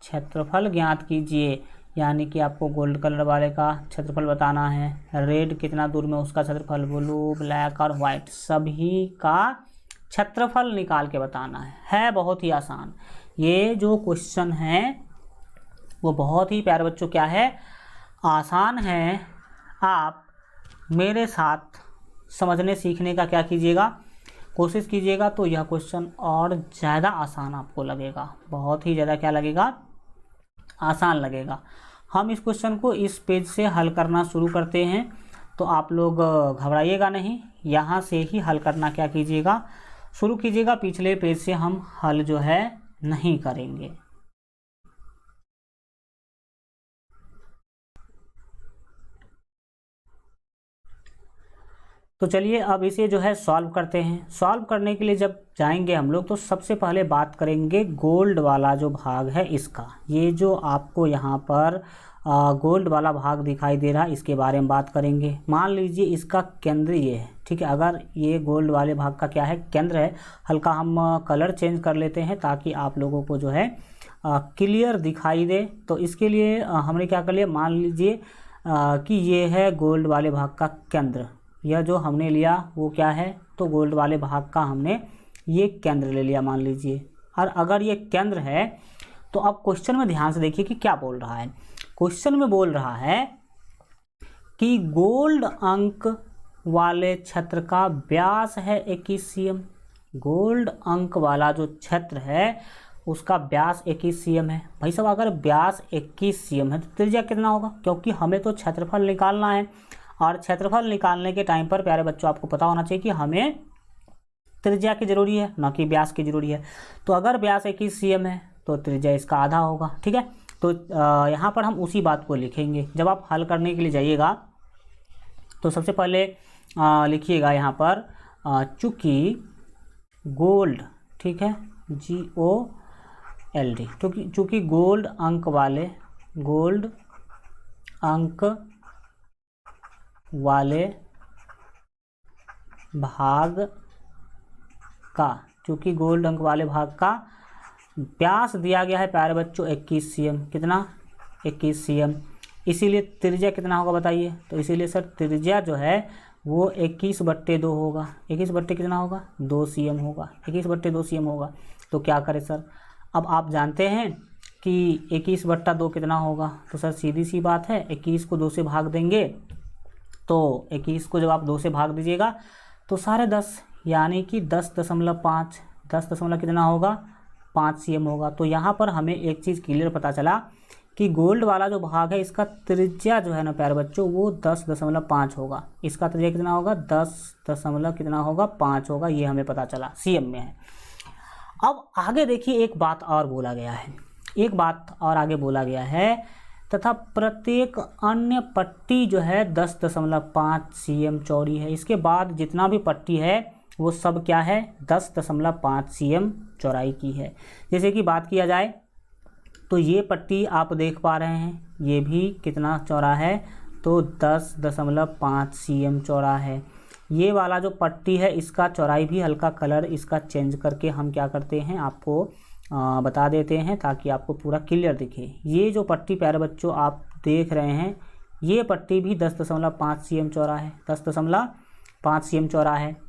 क्षेत्रफल ज्ञात कीजिए, यानी कि आपको गोल्ड कलर वाले का क्षेत्रफल बताना है, रेड कितना दूर में उसका क्षेत्रफल, ब्लू, ब्लैक और वाइट सभी का क्षेत्रफल निकाल के बताना है बहुत ही आसान। ये जो क्वेश्चन है वो बहुत ही प्यारे बच्चों क्या है, आसान है। आप मेरे साथ समझने सीखने का क्या कीजिएगा, कोशिश कीजिएगा, तो यह क्वेश्चन और ज़्यादा आसान आपको लगेगा, बहुत ही ज़्यादा क्या लगेगा, आसान लगेगा। हम इस क्वेश्चन को इस पेज से हल करना शुरू करते हैं, तो आप लोग घबराइएगा नहीं, यहाँ से ही हल करना क्या कीजिएगा, शुरू कीजिएगा। पिछले पेज से हम हल जो है नहीं करेंगे। तो चलिए अब इसे जो है सॉल्व करते हैं। सॉल्व करने के लिए जब जाएंगे हम लोग तो सबसे पहले बात करेंगे गोल्ड वाला जो भाग है इसका। ये जो आपको यहाँ पर गोल्ड वाला भाग दिखाई दे रहा है इसके बारे में बात करेंगे। मान लीजिए इसका केंद्र ये है, ठीक है। अगर ये गोल्ड वाले भाग का क्या है, केंद्र है। हल्का हम कलर चेंज कर लेते हैं ताकि आप लोगों को जो है क्लियर दिखाई दे। तो इसके लिए हमने क्या कर लिया, मान लीजिए कि ये है गोल्ड वाले भाग का केंद्र। यह जो हमने लिया वो क्या है, तो गोल्ड वाले भाग का हमने ये केंद्र ले लिया मान लीजिए। और अगर ये केंद्र है तो अब क्वेश्चन में ध्यान से देखिए कि क्या बोल रहा है। क्वेश्चन में बोल रहा है कि गोल्ड अंक वाले क्षेत्र का व्यास है 21 cm। गोल्ड अंक वाला जो क्षेत्र है उसका व्यास 21 cm है। भाई साहब अगर व्यास 21 cm है तो त्रिज्या कितना होगा, क्योंकि हमें तो क्षेत्रफल निकालना है। और क्षेत्रफल निकालने के टाइम पर प्यारे बच्चों आपको पता होना चाहिए कि हमें त्रिज्या की जरूरी है, ना कि व्यास की जरूरी है। तो अगर व्यास 21 cm है तो त्रिज्या इसका आधा होगा, ठीक है। तो यहाँ पर हम उसी बात को लिखेंगे। जब आप हल करने के लिए जाइएगा तो सबसे पहले लिखिएगा यहाँ पर चूँकि गोल्ड, ठीक है, GOLD, चूँकि गोल्ड अंक वाले भाग का, चूँकि गोल्ड अंक वाले भाग का व्यास दिया गया है प्यारे बच्चों 21 cm। कितना, 21 cm। इसीलिए त्रिज्या कितना होगा बताइए। तो इसीलिए सर त्रिज्या जो है वो 21/2 होगा। 21 कितना होगा, 2 cm होगा। 21/2 cm होगा। तो क्या करें सर, अब आप जानते हैं कि 21/2 कितना होगा। तो सर सीधी सी बात है, 21 को 2 से भाग देंगे। तो 21 को जब आप 2 से भाग दीजिएगा तो 10.5 यानी कि 10.5, 10 कितना होगा, 5 cm होगा। तो यहाँ पर हमें एक चीज़ क्लियर पता चला कि गोल्ड वाला जो भाग है इसका त्रिज्या जो है ना प्यारे बच्चों वो 10.5 होगा। इसका त्रिज्या कितना होगा, 10.5 होगा। ये हमें पता चला, cm में है। अब आगे देखिए एक बात और बोला गया है, एक बात और आगे बोला गया है, तथा प्रत्येक अन्य पट्टी जो है 10.5 cm चौड़ी है। इसके बाद जितना भी पट्टी है वो सब क्या है, 10.5 cm चौड़ाई की है। जैसे कि बात किया जाए तो ये पट्टी आप देख पा रहे हैं, ये भी कितना चौड़ा है, तो 10.5 cm चौड़ा है। ये वाला जो पट्टी है इसका चौड़ाई भी हल्का कलर इसका चेंज करके हम क्या करते हैं आपको बता देते हैं ताकि आपको पूरा क्लियर दिखे। ये जो पट्टी प्यारे बच्चों आप देख रहे हैं ये पट्टी भी 10.5 cm चौड़ा है, 10.5 cm चौड़ा है।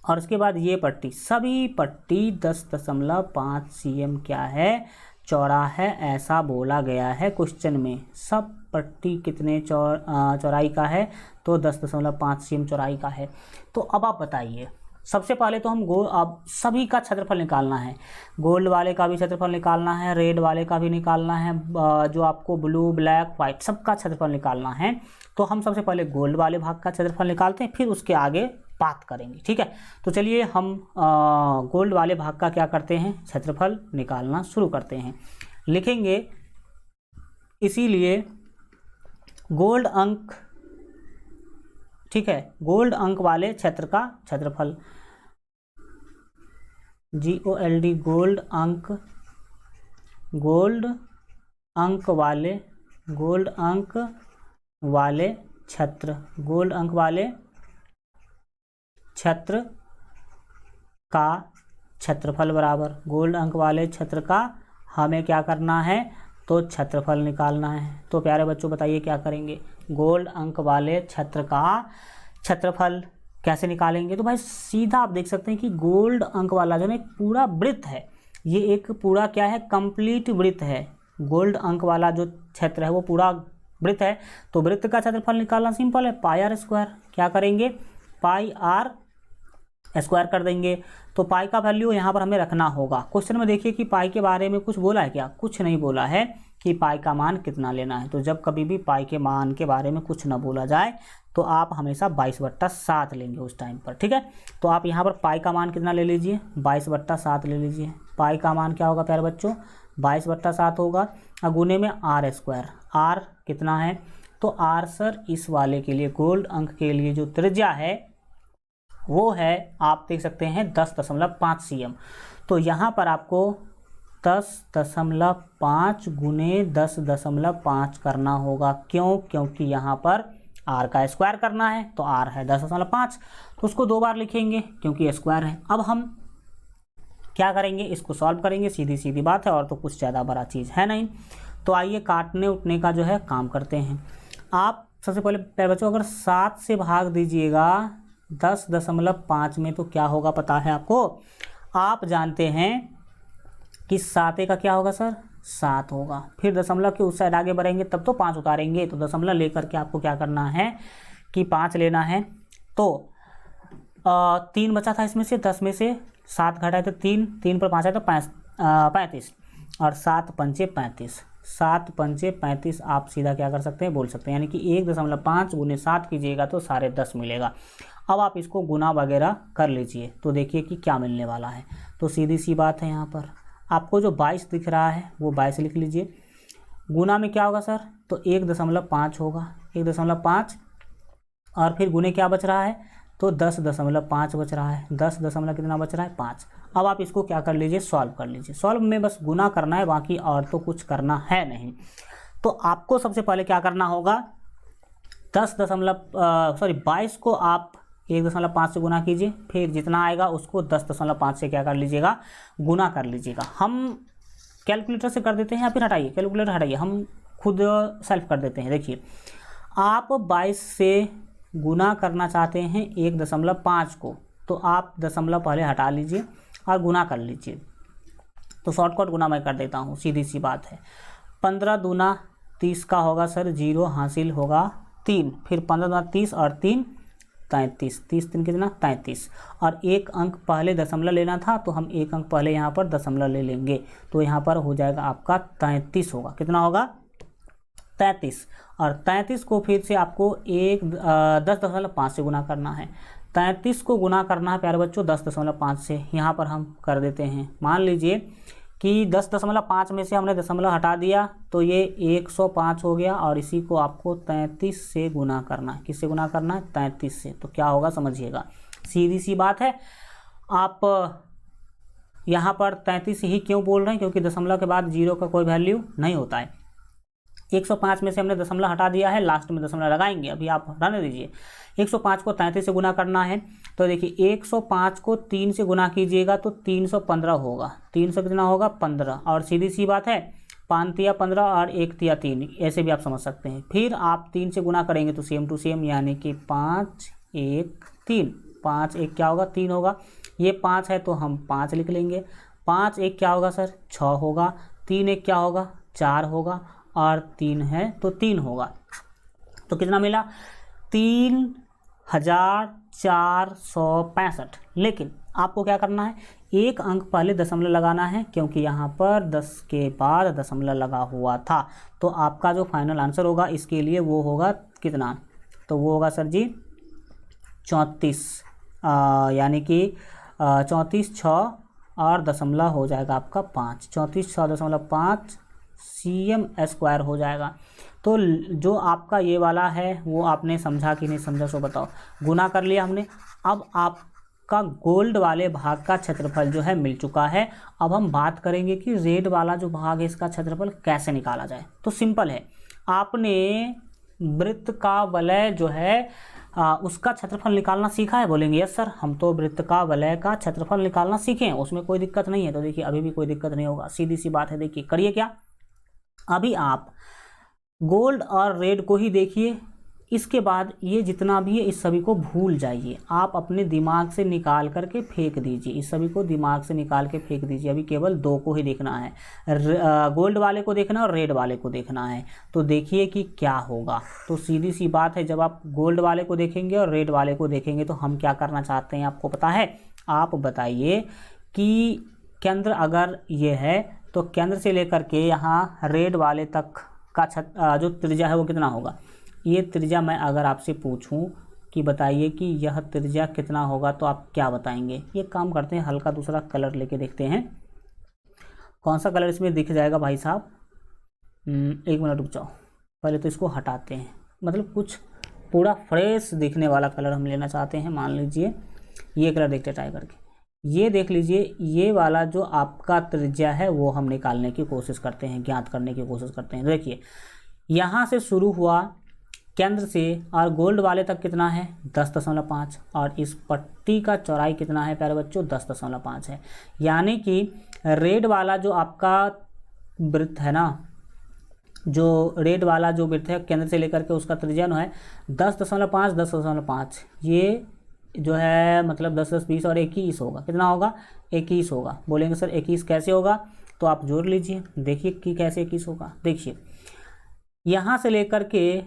और उसके बाद ये पट्टी, सभी पट्टी 10.5 cm क्या है, चौड़ा है, ऐसा बोला गया है क्वेश्चन में। सब पट्टी कितने चौड़ाई का है, तो 10.5 cm चौड़ाई का है। तो अब आप बताइए, सबसे पहले तो हम अब सभी का क्षेत्रफल निकालना है। गोल्ड वाले का भी क्षेत्रफल निकालना है, रेड वाले का भी निकालना है, जो आपको ब्लू, ब्लैक, वाइट सबका क्षेत्रफल निकालना है। तो हम सबसे पहले गोल्ड वाले भाग का क्षेत्रफल निकालते हैं, फिर उसके आगे बात करेंगे, ठीक है। तो चलिए हम गोल्ड वाले भाग का क्या करते हैं, क्षेत्रफल निकालना शुरू करते हैं। लिखेंगे इसीलिए गोल्ड अंक, ठीक है, गोल्ड अंक वाले क्षेत्र का क्षेत्रफल, GOLD, गोल्ड अंक वाले क्षेत्र, गोल्ड अंक वाले क्षेत्र का क्षेत्रफल बराबर, गोल्ड अंक वाले क्षेत्र का हमें क्या करना है, तो क्षेत्रफल निकालना है। तो प्यारे बच्चों बताइए क्या करेंगे, गोल्ड अंक वाले क्षेत्र का क्षेत्रफल कैसे निकालेंगे। तो भाई सीधा आप देख सकते हैं कि गोल्ड अंक वाला जो है एक पूरा वृत्त है, ये एक पूरा क्या है, कंप्लीट वृत्त है। गोल्ड अंक वाला जो क्षेत्र है वो पूरा वृत्त है। तो वृत्त का क्षेत्रफल निकालना सिंपल है, पाई आर स्क्वायर। क्या करेंगे, पाई आर स्क्वायर कर देंगे। तो पाई का वैल्यू यहाँ पर हमें रखना होगा। क्वेश्चन में देखिए कि पाई के बारे में कुछ बोला है क्या, कुछ नहीं बोला है कि पाई का मान कितना लेना है। तो जब कभी भी पाई के मान के बारे में कुछ ना बोला जाए तो आप हमेशा 22/7 लेंगे उस टाइम पर, ठीक है। तो आप यहाँ पर पाई का मान कितना ले लीजिए, 22/7 ले लीजिए। पाई का मान क्या होगा प्यारे बच्चों, 22/7 होगा, और गुने में आर स्क्वायर। आर कितना है, तो आर सर इस वाले के लिए, गोल्ड अंक के लिए जो त्रिज्या है वो है आप देख सकते हैं 10.5 cm। तो यहाँ पर आपको 10.5 गुने 10.5 करना होगा। क्यों? क्योंकि यहाँ पर r का स्क्वायर करना है, तो r है 10.5, तो उसको 2 बार लिखेंगे क्योंकि स्क्वायर है। अब हम क्या करेंगे, इसको सॉल्व करेंगे, सीधी सीधी बात है, और तो कुछ ज़्यादा बड़ा चीज़ है नहीं। तो आइए काटने उठने का जो है काम करते हैं। आप सबसे पहले बच्चों अगर 7 से भाग दीजिएगा 10.5 में तो क्या होगा पता है आपको? आप जानते हैं कि 7 का क्या होगा सर? 7 होगा। फिर दशमलव के उस साइड आगे बढ़ेंगे तब तो 5 उतारेंगे, तो दशमलव लेकर के आपको क्या करना है कि 5 लेना है। तो 3 बचा था इसमें से, 10 में से 7 घटाए तो 3 पर 5 है तो 35, और 7 पंचे 35, 7 पंचे 35 आप सीधा क्या कर सकते हैं, बोल सकते हैं, यानी कि 1.5 गुने 7 कीजिएगा तो 10.5 मिलेगा। अब आप इसको गुना वगैरह कर लीजिए तो देखिए कि क्या मिलने वाला है। तो सीधी सी बात है, यहाँ पर आपको जो 22 दिख रहा है वो 22 लिख लीजिए। गुना में क्या होगा सर? तो 1.5 होगा, 1.5, और फिर गुने क्या बच रहा है? तो 10.5 बच रहा है। 10 दशमलव कितना बच रहा है? 5। अब आप इसको क्या कर लीजिए, सॉल्व कर लीजिए। सॉल्व में बस गुना करना है, बाकी और तो कुछ करना है नहीं। तो आपको सबसे पहले क्या करना होगा, 22 को आप 1.5 से गुना कीजिए, फिर जितना आएगा उसको 10.5 से क्या कर लीजिएगा, गुना कर लीजिएगा। हम कैलकुलेटर से कर देते हैं या फिर हटाइए, कैलकुलेटर हटाइए, हम खुद सेल्फ कर देते हैं। देखिए आप 22 से गुना करना चाहते हैं 1.5 को, तो आप दशमलव पहले हटा लीजिए और गुना कर लीजिए। तो शॉर्टकट गुना मैं कर देता हूँ, सीधी सी बात है। 15 दूना 30 का होगा सर, 0 हासिल होगा 3, फिर 15 दूना 30 और 3 33, 30 3 कितना 33, और एक अंक पहले दशमलव लेना था तो हम एक अंक पहले यहाँ पर दशमलव ले लेंगे, तो यहाँ पर हो जाएगा आपका 33 होगा। कितना होगा? 33, और 33 को फिर से आपको 10.5 से गुना करना है। 33 को गुना करना है प्यारे बच्चों 10.5 से। यहाँ पर हम कर देते हैं, मान लीजिए कि 10.5 में से हमने दशमलव हटा दिया तो ये 105 हो गया, और इसी को आपको 33 से गुना करना है। किससे गुना करना है? 33 से। तो क्या होगा समझिएगा, सीधी सी बात है। आप यहाँ पर 33 ही क्यों बोल रहे हैं? क्योंकि दशमलव के बाद 0 का कोई वैल्यू नहीं होता है। 105 में से हमने दशमलव हटा दिया है, लास्ट में दशमलव लगाएंगे, अभी आप रहने दीजिए। 105 को 33 से गुना करना है, तो देखिए 105 को 3 से गुना कीजिएगा तो 315 होगा। 300 कितना होगा? 15, और सीधी सी बात है 5 तिया 15 और 1 तिया 3, ऐसे भी आप समझ सकते हैं। फिर आप 3 से गुना करेंगे तो सेम टू सेम, यानी कि 5 1 3, 5 1 क्या होगा? 3 होगा। ये 5 है तो हम 5 लिख लेंगे। 5 1 क्या होगा सर? 6 होगा। 3 1 क्या होगा? 4 होगा, और 3 है तो 3 होगा। तो कितना मिला? 3465। लेकिन आपको क्या करना है, एक अंक पहले दशमलव लगाना है, क्योंकि यहाँ पर 10 के बाद दशमलव लगा हुआ था। तो आपका जो फाइनल आंसर होगा इसके लिए वो होगा कितना? तो वो होगा सर जी 34, यानी कि 34 6 और दशमलव हो जाएगा आपका 5, 34 6.5 cm स्क्वायर हो जाएगा। तो जो आपका ये वाला है वो आपने समझा कि नहीं समझा, सो बताओ। गुना कर लिया हमने। अब आपका गोल्ड वाले भाग का क्षेत्रफल जो है मिल चुका है। अब हम बात करेंगे कि रेड वाला जो भाग है इसका क्षेत्रफल कैसे निकाला जाए। तो सिंपल है, आपने वृत्त का वलय जो है उसका क्षेत्रफल निकालना सीखा है। बोलेंगे यस सर, हम तो वृत्त का वलय का क्षेत्रफल निकालना सीखे हैं, उसमें कोई दिक्कत नहीं है। तो देखिए अभी भी कोई दिक्कत नहीं होगा, सीधी सी बात है। देखिए करिए क्या, अभी आप गोल्ड और रेड को ही देखिए, इसके बाद ये जितना भी है इस सभी को भूल जाइए। आप अपने दिमाग से निकाल करके फेंक दीजिए, इस सभी को दिमाग से निकाल के फेंक दीजिए। अभी केवल 2 को ही देखना है, गोल्ड वाले को देखना है और रेड वाले को देखना है। तो देखिए कि क्या होगा। तो सीधी सी बात है, जब आप गोल्ड वाले को देखेंगे और रेड वाले को देखेंगे तो हम क्या करना चाहते हैं आपको पता है? आप बताइए कि केंद्र अगर ये है तो केंद्र से लेकर के यहाँ रेड वाले तक का जो त्रिज्या है वो कितना होगा। ये त्रिज्या मैं अगर आपसे पूछूं कि बताइए कि यह त्रिज्या कितना होगा तो आप क्या बताएंगे? ये काम करते हैं, हल्का दूसरा कलर लेके देखते हैं कौन सा कलर इसमें दिख जाएगा भाई साहब। 1 मिनट रुक जाओ, पहले तो इसको हटाते हैं। मतलब कुछ पूरा फ्रेश दिखने वाला कलर हम लेना चाहते हैं। मान लीजिए ये कलर देखते ट्राई करके, ये देख लीजिए, ये वाला जो आपका त्रिज्या है वो हम निकालने की कोशिश करते हैं, ज्ञात करने की कोशिश करते हैं। देखिए यहाँ से शुरू हुआ केंद्र से और गोल्ड वाले तक कितना है 10.5, और इस पट्टी का चौड़ाई कितना है प्यारे बच्चों 10.5 है। यानी कि रेड वाला जो आपका वृत्त है ना, जो रेड वाला जो वृत्त है केंद्र से लेकर के उसका त्रिज्या है 10.5, 10.5, ये जो है मतलब 10, 10, 20 और 21 होगा। कितना होगा 21 होगा। बोलेंगे सर 21 कैसे होगा, तो आप जोड़ लीजिए, देखिए कि कैसे 21 होगा। देखिए यहाँ से लेकर के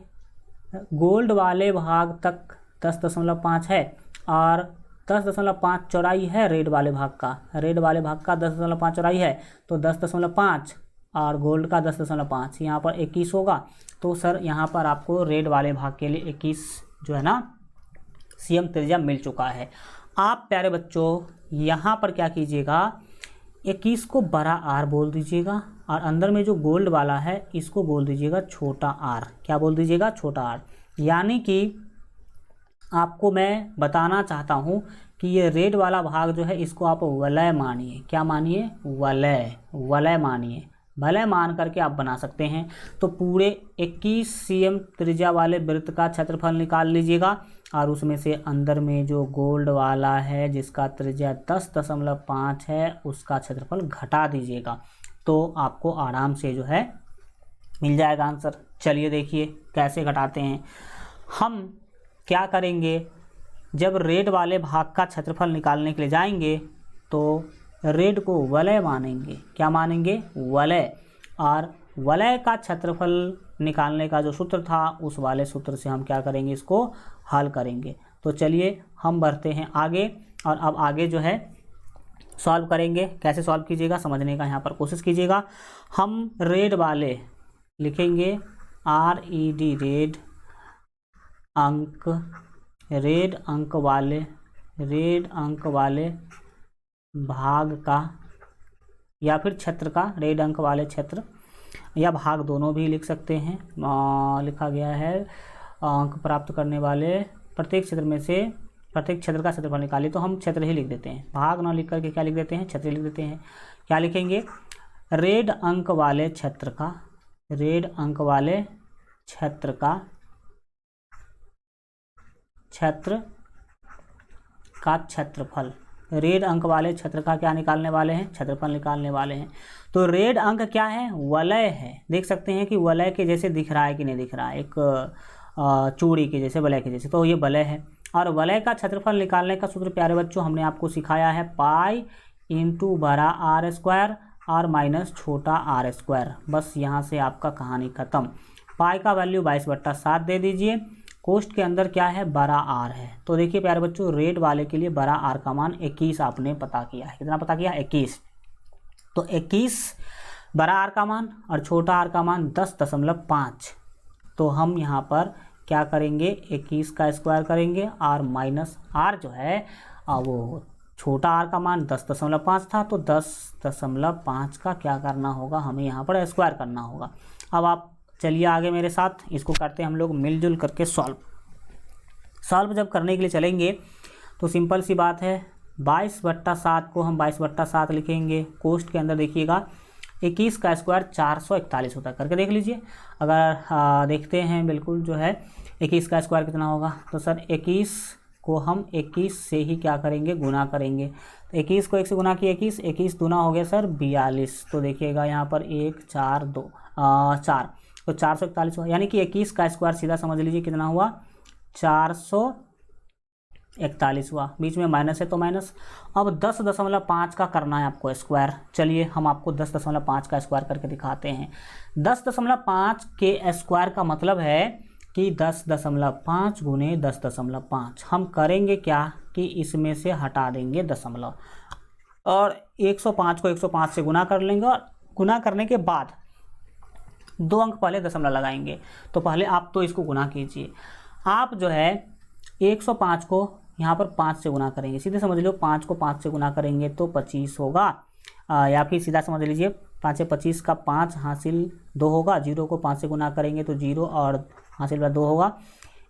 गोल्ड वाले भाग तक 10.5 है और 10.5 चौड़ाई है रेड वाले भाग का, रेड वाले भाग का 10.5 चौड़ाई है, तो 10.5 और गोल्ड का 10.5, यहाँ पर 21 होगा। तो सर यहाँ पर आपको रेड वाले भाग के लिए 21 जो है ना सीएम त्रिज्या मिल चुका है। आप प्यारे बच्चों यहाँ पर क्या कीजिएगा, 21 को बड़ा आर बोल दीजिएगा और अंदर में जो गोल्ड वाला है इसको बोल दीजिएगा छोटा आर। क्या बोल दीजिएगा छोटा आर। यानी कि आपको मैं बताना चाहता हूँ कि ये रेड वाला भाग जो है इसको आप वलय मानिए। क्या मानिए, वलय, वलय मानिए। वलय मान करके आप बना सकते हैं। तो पूरे 21 सीएम त्रिज्या वाले वृत्त का क्षेत्रफल निकाल लीजिएगा और उसमें से अंदर में जो गोल्ड वाला है जिसका त्रिज्या 10.5 है उसका क्षेत्रफल घटा दीजिएगा, तो आपको आराम से जो है मिल जाएगा आंसर। चलिए देखिए कैसे घटाते हैं। हम क्या करेंगे, जब रेड वाले भाग का क्षेत्रफल निकालने के लिए जाएंगे तो रेड को वलय मानेंगे। क्या मानेंगे, वलय। और वलय का क्षेत्रफल निकालने का जो सूत्र था उस वाले सूत्र से हम क्या करेंगे, इसको हल करेंगे। तो चलिए हम बढ़ते हैं आगे और अब आगे जो है सॉल्व करेंगे। कैसे सॉल्व कीजिएगा समझने का यहाँ पर कोशिश कीजिएगा। हम रेड वाले लिखेंगे RED, रेड अंक वाले भाग का या फिर क्षेत्र का, रेड अंक वाले क्षेत्र या भाग दोनों भी लिख सकते हैं। लिखा गया है अंक प्राप्त करने वाले प्रत्येक क्षेत्र में से प्रत्येक क्षेत्र का क्षेत्रफल निकालिए, तो हम क्षेत्र ही लिख देते हैं, भाग ना लिख करके क्या लिख देते हैं, क्षेत्र लिख देते हैं। क्या लिखेंगे, रेड अंक वाले क्षेत्र का, रेड अंक वाले क्षेत्र का क्षेत्रफल, रेड अंक वाले क्षेत्र का क्या निकालने वाले हैं, क्षेत्रफल निकालने वाले हैं। तो रेड अंक क्या है, वलय है। देख सकते हैं कि वलय के जैसे दिख रहा है कि नहीं दिख रहा है, एक चूड़ी के जैसे, वलय के जैसे, तो ये वलय है। और वलय का क्षेत्रफल निकालने का सूत्र प्यारे बच्चों हमने आपको सिखाया है पाई इंटू बड़ा आर स्क्वायर और माइनस छोटा आर स्क्वायर। बस यहाँ से आपका कहानी खत्म। पाई का वैल्यू 22/7 दे दीजिए, कोष्ठ के अंदर क्या है, बड़ा आर है। तो देखिए प्यारे बच्चों रेड वाले के लिए बड़ा आर का मान 21 आपने पता किया है। कितना पता किया, 21। तो 21 बड़ा आर का मान और छोटा आर का मान 10.5। तो हम यहाँ पर क्या करेंगे, 21 का स्क्वायर करेंगे और माइनस आर जो है वो छोटा आर का मान 10.5 था, तो 10.5 का क्या करना होगा, हमें यहाँ पर स्क्वायर करना होगा। अब आप चलिए आगे मेरे साथ, इसको करते हैं हम लोग मिलजुल करके सॉल्व जब करने के लिए चलेंगे तो सिंपल सी बात है, 22/7 को हम 22/7 लिखेंगे। कोष्ठ के अंदर देखिएगा 21 का स्क्वायर 441 होता है, करके देख लीजिए। अगर देखते हैं बिल्कुल जो है 21 का स्क्वायर कितना होगा, तो सर 21 को हम 21 से ही क्या करेंगे, गुना करेंगे। तो 21 को 1 से गुना किया 21 दूना हो गया सर 42। तो देखिएगा यहाँ पर 1 4 2 4, तो 441 हुआ। यानी कि 21 का स्क्वायर सीधा समझ लीजिए कितना हुआ, 441 हुआ। बीच में माइनस है तो माइनस। अब 10.5 का करना है आपको स्क्वायर। चलिए हम आपको 10.5 का स्क्वायर करके दिखाते हैं। 10.5 के स्क्वायर का मतलब है कि 10.5 गुने 10.5। हम करेंगे क्या कि इसमें से हटा देंगे दशमलव और 105 को 105 से गुना कर लेंगे और गुना करने के बाद 2 अंक पहले दशमलव लगाएंगे। तो पहले आप तो इसको गुना कीजिए। आप जो है 105 को यहाँ पर 5 से गुना करेंगे, सीधे समझ लो 5 को 5 से गुना करेंगे तो 25 होगा। या फिर सीधा समझ लीजिए 5 से 25 का 5 हासिल 2 होगा। 0 को 5 से गुना करेंगे तो 0 और हासिल 2 होगा।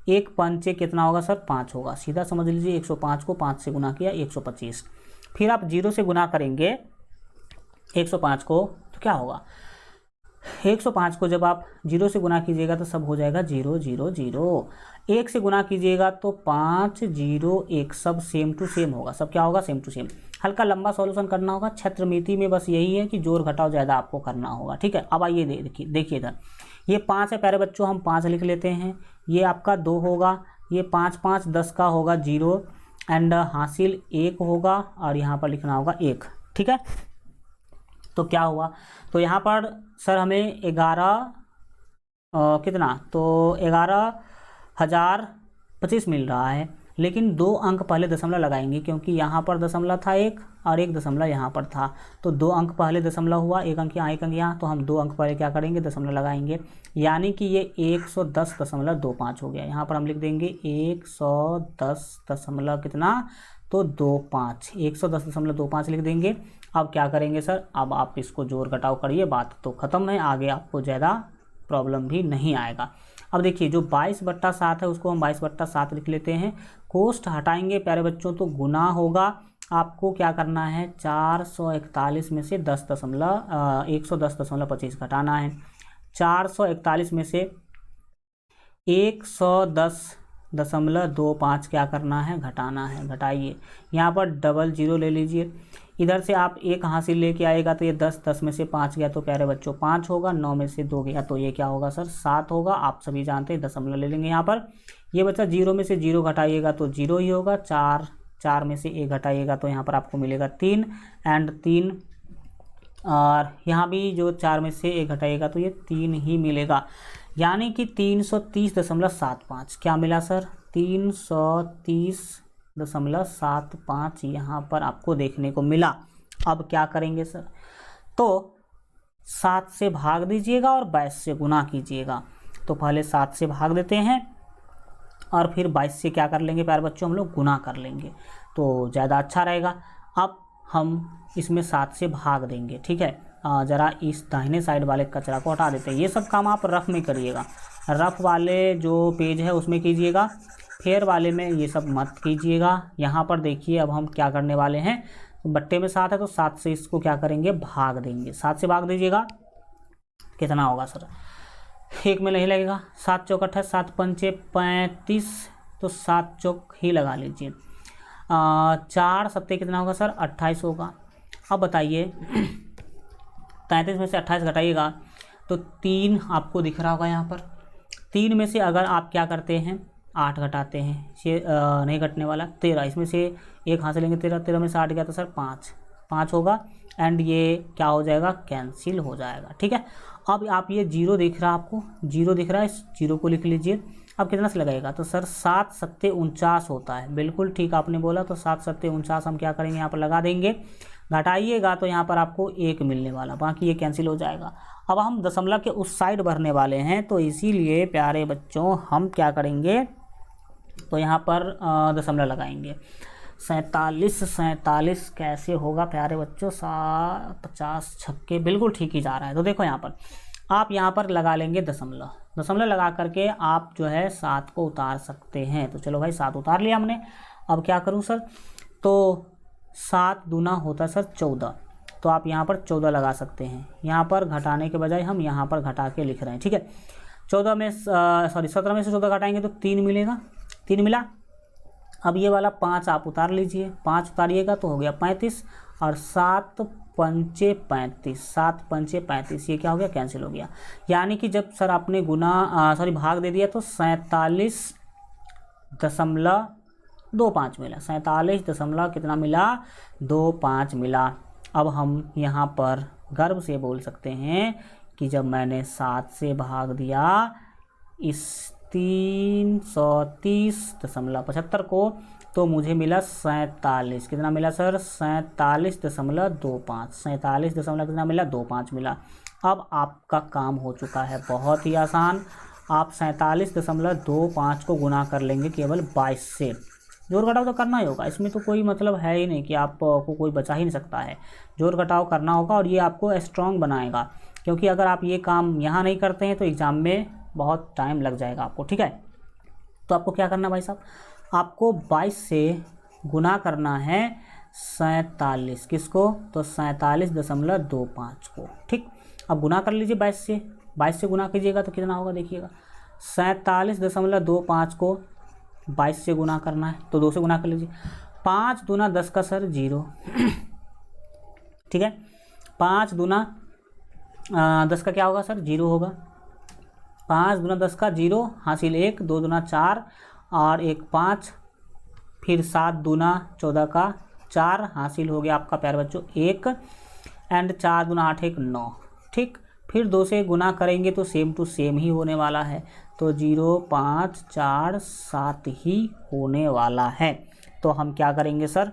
एक पंचे कितना होगा सर 5 होगा, सीधा समझ लीजिए 105 को 5 से गुना किया 125। फिर आप 0 से गुना करेंगे 105 को तो क्या होगा, 105 को जब आप 0 से गुना कीजिएगा तो सब हो जाएगा 0 0 0। 1 से गुना कीजिएगा तो 5 0 1, सब सेम टू सेम होगा, सब क्या होगा सेम टू सेम। हल्का लंबा सॉल्यूशन करना होगा, क्षेत्रमिति में बस यही है कि जोड़ घटाव ज़्यादा आपको करना होगा, ठीक है। अब आइए देखिए इधर ये 5 है प्यारे बच्चों, हम 5 लिख लेते हैं, ये आपका 2 होगा, ये 5 5 10 का होगा 0 एंड हासिल 1 होगा और यहाँ पर लिखना होगा 1, ठीक है। तो क्या हुआ, तो यहाँ पर सर हमें 11 कितना, तो 11,025 मिल रहा है, लेकिन 2 अंक पहले दशमलव लगाएंगे क्योंकि यहाँ पर दशमलव था 1 और 1 दशमलव यहाँ पर था, तो 2 अंक पहले दशमलव हुआ, 1 अंक यहाँ 1 अंक यहाँ, तो हम 2 अंक पहले क्या करेंगे दशमलव लगाएंगे, यानी कि ये 110.25 हो गया। यहाँ पर हम लिख देंगे 110 कितना, तो 25, 110.25 लिख देंगे। अब क्या करेंगे सर, अब आप इसको जोड़ घटाव करिए, बात तो ख़त्म है, आगे आपको ज़्यादा प्रॉब्लम भी नहीं आएगा। अब देखिए जो 22/7 है उसको हम 22/7 लिख लेते हैं, कोष्ठ हटाएंगे प्यारे बच्चों तो गुना होगा, आपको क्या करना है 441 में से 110.25 घटाना है, 441 में से 110.25 क्या करना है घटाना है, घटाइए। यहाँ पर डबल 0 ले लीजिए, इधर से आप 1 हासिल लेके आएगा तो ये 10 में से 5 गया तो प्यारे बच्चों 5 होगा, 9 में से 2 गया तो ये क्या होगा सर 7 होगा। आप सभी जानते हैं दशमलव ले लेंगे यहाँ पर, ये बच्चा 0 में से 0 घटाइएगा तो 0 ही होगा, 4 में से 1 घटाइएगा तो यहाँ पर आपको मिलेगा 3 एंड 3, और यहाँ भी जो 4 में से 1 घटाइएगा तो ये 3 ही मिलेगा, यानी कि 330.75 क्या मिला सर 330.75 यहाँ पर आपको देखने को मिला। अब क्या करेंगे सर, तो 7 से भाग दीजिएगा और 22 से गुना कीजिएगा, तो पहले 7 से भाग देते हैं और फिर 22 से क्या कर लेंगे प्यारे बच्चों हम लोग गुना कर लेंगे, तो ज़्यादा अच्छा रहेगा। अब हम इसमें 7 से भाग देंगे, ठीक है। ज़रा इस दाहिने साइड वाले कचरा को हटा देते हैं, ये सब काम आप रफ में करिएगा, रफ वाले जो पेज है उसमें कीजिएगा, फेयर वाले में ये सब मत कीजिएगा। यहाँ पर देखिए अब हम क्या करने वाले हैं, बट्टे में 7 है तो 7 से इसको क्या करेंगे भाग देंगे, 7 से भाग दीजिएगा कितना होगा सर, 1 में नहीं लगेगा, 7 चौक 28, 7 पंचे 35, तो 7 चौक ही लगा लीजिए, 4 सत्ते कितना होगा सर 28 होगा। अब बताइए 33 में से 28 घटाइएगा तो 3 आपको दिख रहा होगा यहाँ पर, 3 में से अगर आप क्या करते हैं 8 घटाते हैं, ये नहीं घटने वाला 13, इसमें से 1 हासिल लेंगे 13 में से 8 गया तो सर 5 होगा एंड ये क्या हो जाएगा कैंसिल हो जाएगा, ठीक है। अब आप ये 0 दिख रहा है, आपको 0 दिख रहा है, इस 0 को लिख लीजिए। अब कितना से लगाएगा तो सर 7 सत्ते 49 होता है, बिल्कुल ठीक आपने बोला, तो 7 सत्ते 49 हम क्या करेंगे यहाँ पर लगा देंगे, घटाइएगा तो यहाँ पर आपको 1 मिलने वाला, बाकी ये कैंसिल हो जाएगा। अब हम दशमलव के उस साइड भरने वाले हैं, तो इसीलिए प्यारे बच्चों हम क्या करेंगे, तो यहाँ पर दशमलव लगाएंगे। 47 कैसे होगा प्यारे बच्चों, 50 छक्के बिल्कुल ठीक ही जा रहा है। तो देखो यहाँ पर आप यहाँ पर लगा लेंगे दशमलव लगा करके आप जो है 7 को उतार सकते हैं। तो चलो भाई 7 उतार लिया हमने, अब क्या करूँ सर, तो 7 दूना होता है सर 14, तो आप यहाँ पर 14 लगा सकते हैं, यहाँ पर घटाने के बजाय हम यहाँ पर घटा के लिख रहे हैं, ठीक है। 17 में से 14 घटाएंगे तो 3 मिलेगा, 3 मिला। अब ये वाला 5 आप उतार लीजिए, 5 उतारिएगा तो हो गया 35 और 7 पंचे 35, 7 पंचे 35, ये क्या हो गया कैंसिल हो गया। यानी कि जब सर आपने भाग दे दिया तो 47.25 मिला, 47 कितना मिला 25 मिला। अब हम यहाँ पर गर्व से बोल सकते हैं कि जब मैंने 7 से भाग दिया इस 330.75 को, तो मुझे मिला 47, कितना मिला सर 47.25, 47 कितना मिला 25 मिला। अब आपका काम हो चुका है बहुत ही आसान, आप 47.25 को गुना कर लेंगे केवल 22 से। जोड़ घटाव तो करना ही होगा, इसमें तो कोई मतलब है ही नहीं कि आपको कोई बचा ही नहीं सकता है, जोड़ घटाव करना होगा और ये आपको स्ट्रॉन्ग बनाएगा, क्योंकि अगर आप ये काम यहाँ नहीं करते हैं तो एग्ज़ाम में बहुत टाइम लग जाएगा आपको, ठीक है। तो आपको क्या करना है भाई साहब, आपको 22 से गुना करना है 47, किसको, तो 47.25 को। ठीक, अब गुना कर लीजिए 22 से गुना कीजिएगा तो कितना होगा देखिएगा, 47.25 को 22 से गुना करना है तो 2 से गुना कर लीजिए। 5 दूना 10 का सर 0, ठीक है, 5 दूना 10 का क्या होगा सर, 0 होगा। 5 दूना 10 का 0, हासिल 1, 2 दूना 4 और 1 5, फिर 7 दूना 14 का 4, हासिल हो गया आपका प्यारे बच्चों 1, एंड 4 दूना 8 1 9। ठीक, फिर 2 से गुना करेंगे तो सेम टू सेम ही होने वाला है, तो 0 5 4 7 ही होने वाला है। तो हम क्या करेंगे सर,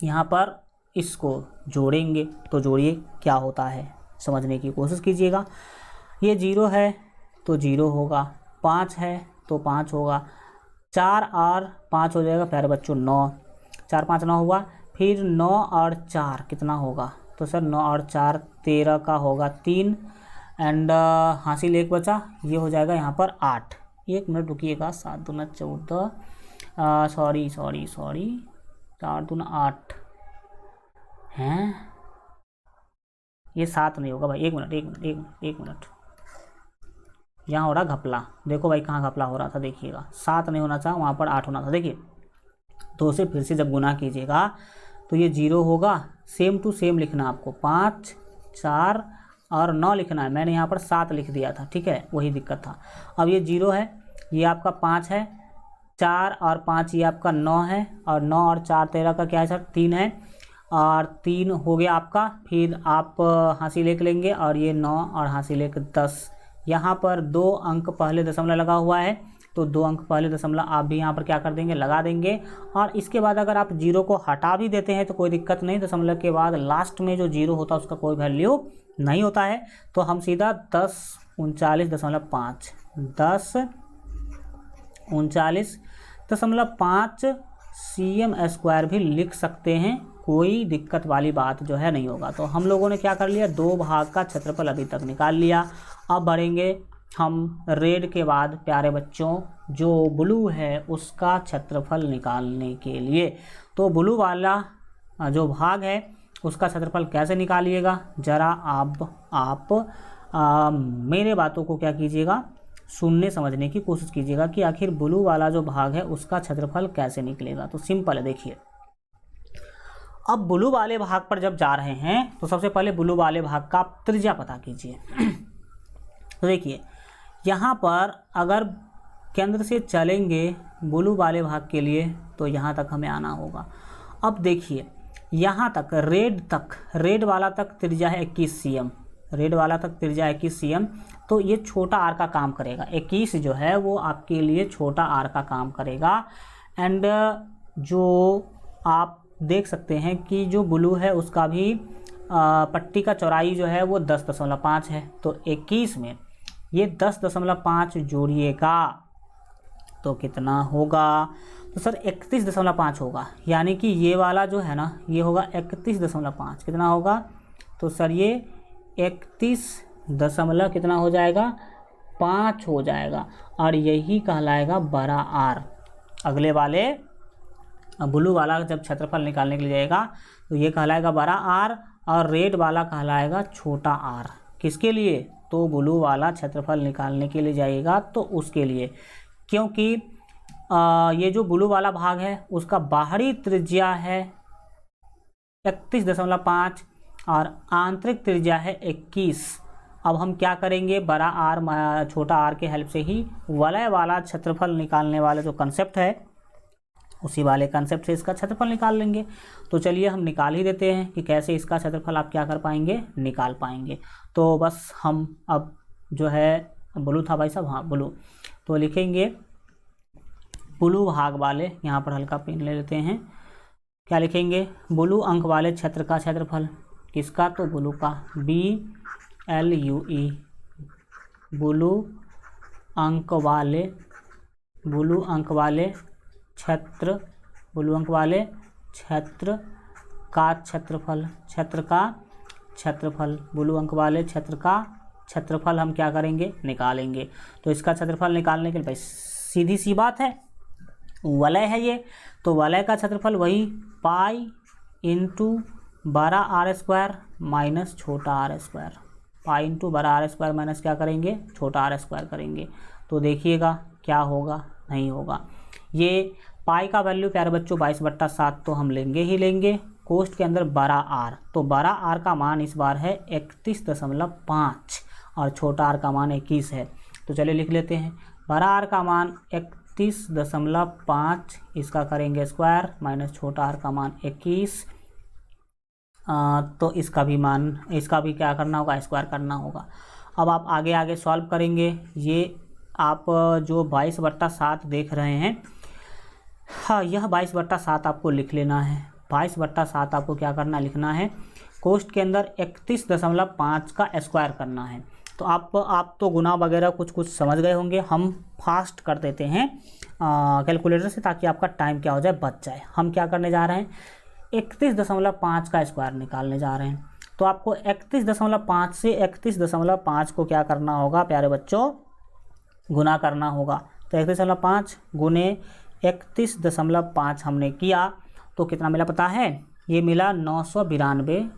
यहाँ पर इसको जोड़ेंगे, तो जोड़िए क्या होता है समझने की कोशिश कीजिएगा। ये 0 है तो 0 होगा, 5 है तो 5 होगा, 4 और 5 हो जाएगा प्यारे बच्चों 9, 4 5 9 हुआ, फिर 9 और 4 कितना होगा, तो सर 9 और 4 13 का होगा 3, एंड हासिल 1 बचा, ये हो जाएगा यहाँ पर 8। 1 मिनट रुकिएगा, 7 दूना 14, सॉरी 4 दूना 8 हैं, ये 7 नहीं होगा भाई, एक मिनट, यहाँ हो रहा घपला, देखो भाई कहाँ घपला हो रहा था, देखिएगा 7 नहीं होना चाहिए, वहाँ पर 8 होना था। देखिए 2 से फिर से जब गुना कीजिएगा तो ये 0 होगा, सेम टू सेम लिखना आपको, 5 4 और 9 लिखना है, मैंने यहाँ पर 7 लिख दिया था, ठीक है, वही दिक्कत था। अब ये 0 है, ये आपका 5 है, 4 और 5 ये आपका 9 है, और 9 और 4 13 का क्या है सर 3 है, और 3 हो गया आपका, फिर आप हासिल 1 लेंगे और ये 9 और हासिल 1 10। यहाँ पर 2 अंक पहले दशमलव लगा हुआ है, तो 2 अंक पहले दशमलव आप भी यहाँ पर क्या कर देंगे, लगा देंगे। और इसके बाद अगर आप 0 को हटा भी देते हैं तो कोई दिक्कत नहीं, दशमलव के बाद लास्ट में जो 0 होता है उसका कोई वैल्यू नहीं होता है। तो हम सीधा 10 39.5 10 39.5 cm² भी लिख सकते हैं, कोई दिक्कत वाली बात जो है नहीं होगा। तो हम लोगों ने क्या कर लिया, 2 भाग का क्षेत्रफल अभी तक निकाल लिया। अब बढ़ेंगे हम रेड के बाद प्यारे बच्चों जो ब्लू है उसका क्षेत्रफल निकालने के लिए। तो ब्लू वाला जो भाग है उसका क्षेत्रफल कैसे निकालिएगा, ज़रा आप मेरे बातों को क्या कीजिएगा, सुनने समझने की कोशिश कीजिएगा कि आखिर ब्लू वाला जो भाग है उसका क्षेत्रफल कैसे निकलेगा। तो सिंपल है, देखिए अब ब्लू वाले भाग पर जब जा रहे हैं तो सबसे पहले ब्लू वाले भाग का आप त्रिज्या पता कीजिए। तो देखिए यहाँ पर अगर केंद्र से चलेंगे ब्लू वाले भाग के लिए तो यहाँ तक हमें आना होगा। अब देखिए यहाँ तक रेड वाला तक त्रिज्या है 21 cm, रेड वाला तक त्रिज्या 21 cm, तो ये छोटा आर का काम करेगा, 21 जो है वो आपके लिए छोटा आर का काम करेगा। एंड जो आप देख सकते हैं कि जो ब्लू है उसका भी पट्टी का चौड़ाई जो है वो 10.5 है, तो 21 में ये 10.5 जोड़िएगा तो कितना होगा, तो सर 31.5 होगा, यानी कि ये वाला जो है ना ये होगा 31.5, कितना होगा, तो सर ये 31 दशमलव कितना हो जाएगा 5 हो जाएगा, और यही कहलाएगा बड़ा आर। अगले वाले ब्लू वाला जब क्षेत्रफल निकालने के लिए जाएगा तो ये कहलाएगा बड़ा आर, और रेड वाला कहलाएगा छोटा आर। किसके लिए, तो ब्लू वाला क्षेत्रफल निकालने के लिए जाएगा तो उसके लिए, क्योंकि ये जो ब्लू वाला भाग है उसका बाहरी त्रिज्या है 31.5 और आंतरिक त्रिज्या है 21। अब हम क्या करेंगे, बड़ा आर छोटा आर के हेल्प से ही वलय वाला क्षेत्रफल निकालने वाला जो कंसेप्ट है उसी वाले कंसेप्ट से इसका क्षेत्रफल निकाल लेंगे। तो चलिए हम निकाल ही देते हैं कि कैसे इसका क्षेत्रफल आप क्या कर पाएंगे, निकाल पाएंगे। तो बस हम अब जो है ब्लू था भाई साहब, हाँ ब्लू, तो लिखेंगे ब्लू भाग वाले, यहाँ पर हल्का पेन ले लेते हैं, क्या लिखेंगे, ब्लू अंक वाले क्षेत्र का क्षेत्रफल, किसका, तो ब्लू का, BLUE ब्लू अंक वाले क्षेत्र, ब्लू अंक वाले क्षेत्र का क्षेत्रफल, ब्लू अंक वाले क्षेत्र का क्षेत्रफल हम क्या करेंगे, निकालेंगे। तो इसका क्षेत्रफल निकालने के लिए भाई सीधी सी बात है, वलय है ये, तो वलय का क्षेत्रफल वही पाई इंटू बड़ा आर स्क्वायर माइनस छोटा आर स्क्वायर, पाई इंटू बड़ा आर स्क्वायर माइनस क्या करेंगे, छोटा आर स्क्वायर करेंगे। तो देखिएगा क्या होगा, नहीं होगा। ये पाई का वैल्यू प्यारे बच्चों 22/7 तो हम लेंगे ही लेंगे, कोष्ठ के अंदर बड़ा आर, तो बड़ा आर का मान इस बार है 31.5 और छोटा आर का मान 21 है। तो चलिए लिख लेते हैं, बड़ा आर का मान 31.5, इसका करेंगे स्क्वायर माइनस छोटा आर का मान 21, तो इसका भी क्या करना होगा, स्क्वायर करना होगा। अब आप आगे आगे सॉल्व करेंगे। ये आप जो 22/7 देख रहे हैं, हाँ यह 22/7 आपको लिख लेना है। 22/7 आपको क्या करना, लिखना है। कोष्ठ के अंदर 31.5 का स्क्वायर करना है। तो आप तो गुना वगैरह कुछ समझ गए होंगे, हम फास्ट कर देते हैं कैलकुलेटर से ताकि आपका टाइम क्या हो जाए, बच जाए। हम क्या करने जा रहे हैं, 31.5 का स्क्वायर निकालने जा रहे हैं। तो आपको 31.5 से 31.5 को क्या करना होगा प्यारे बच्चों, गुना करना होगा। तो 31.5 गुने 31.5 हमने किया तो कितना मिला पता है, ये मिला 992,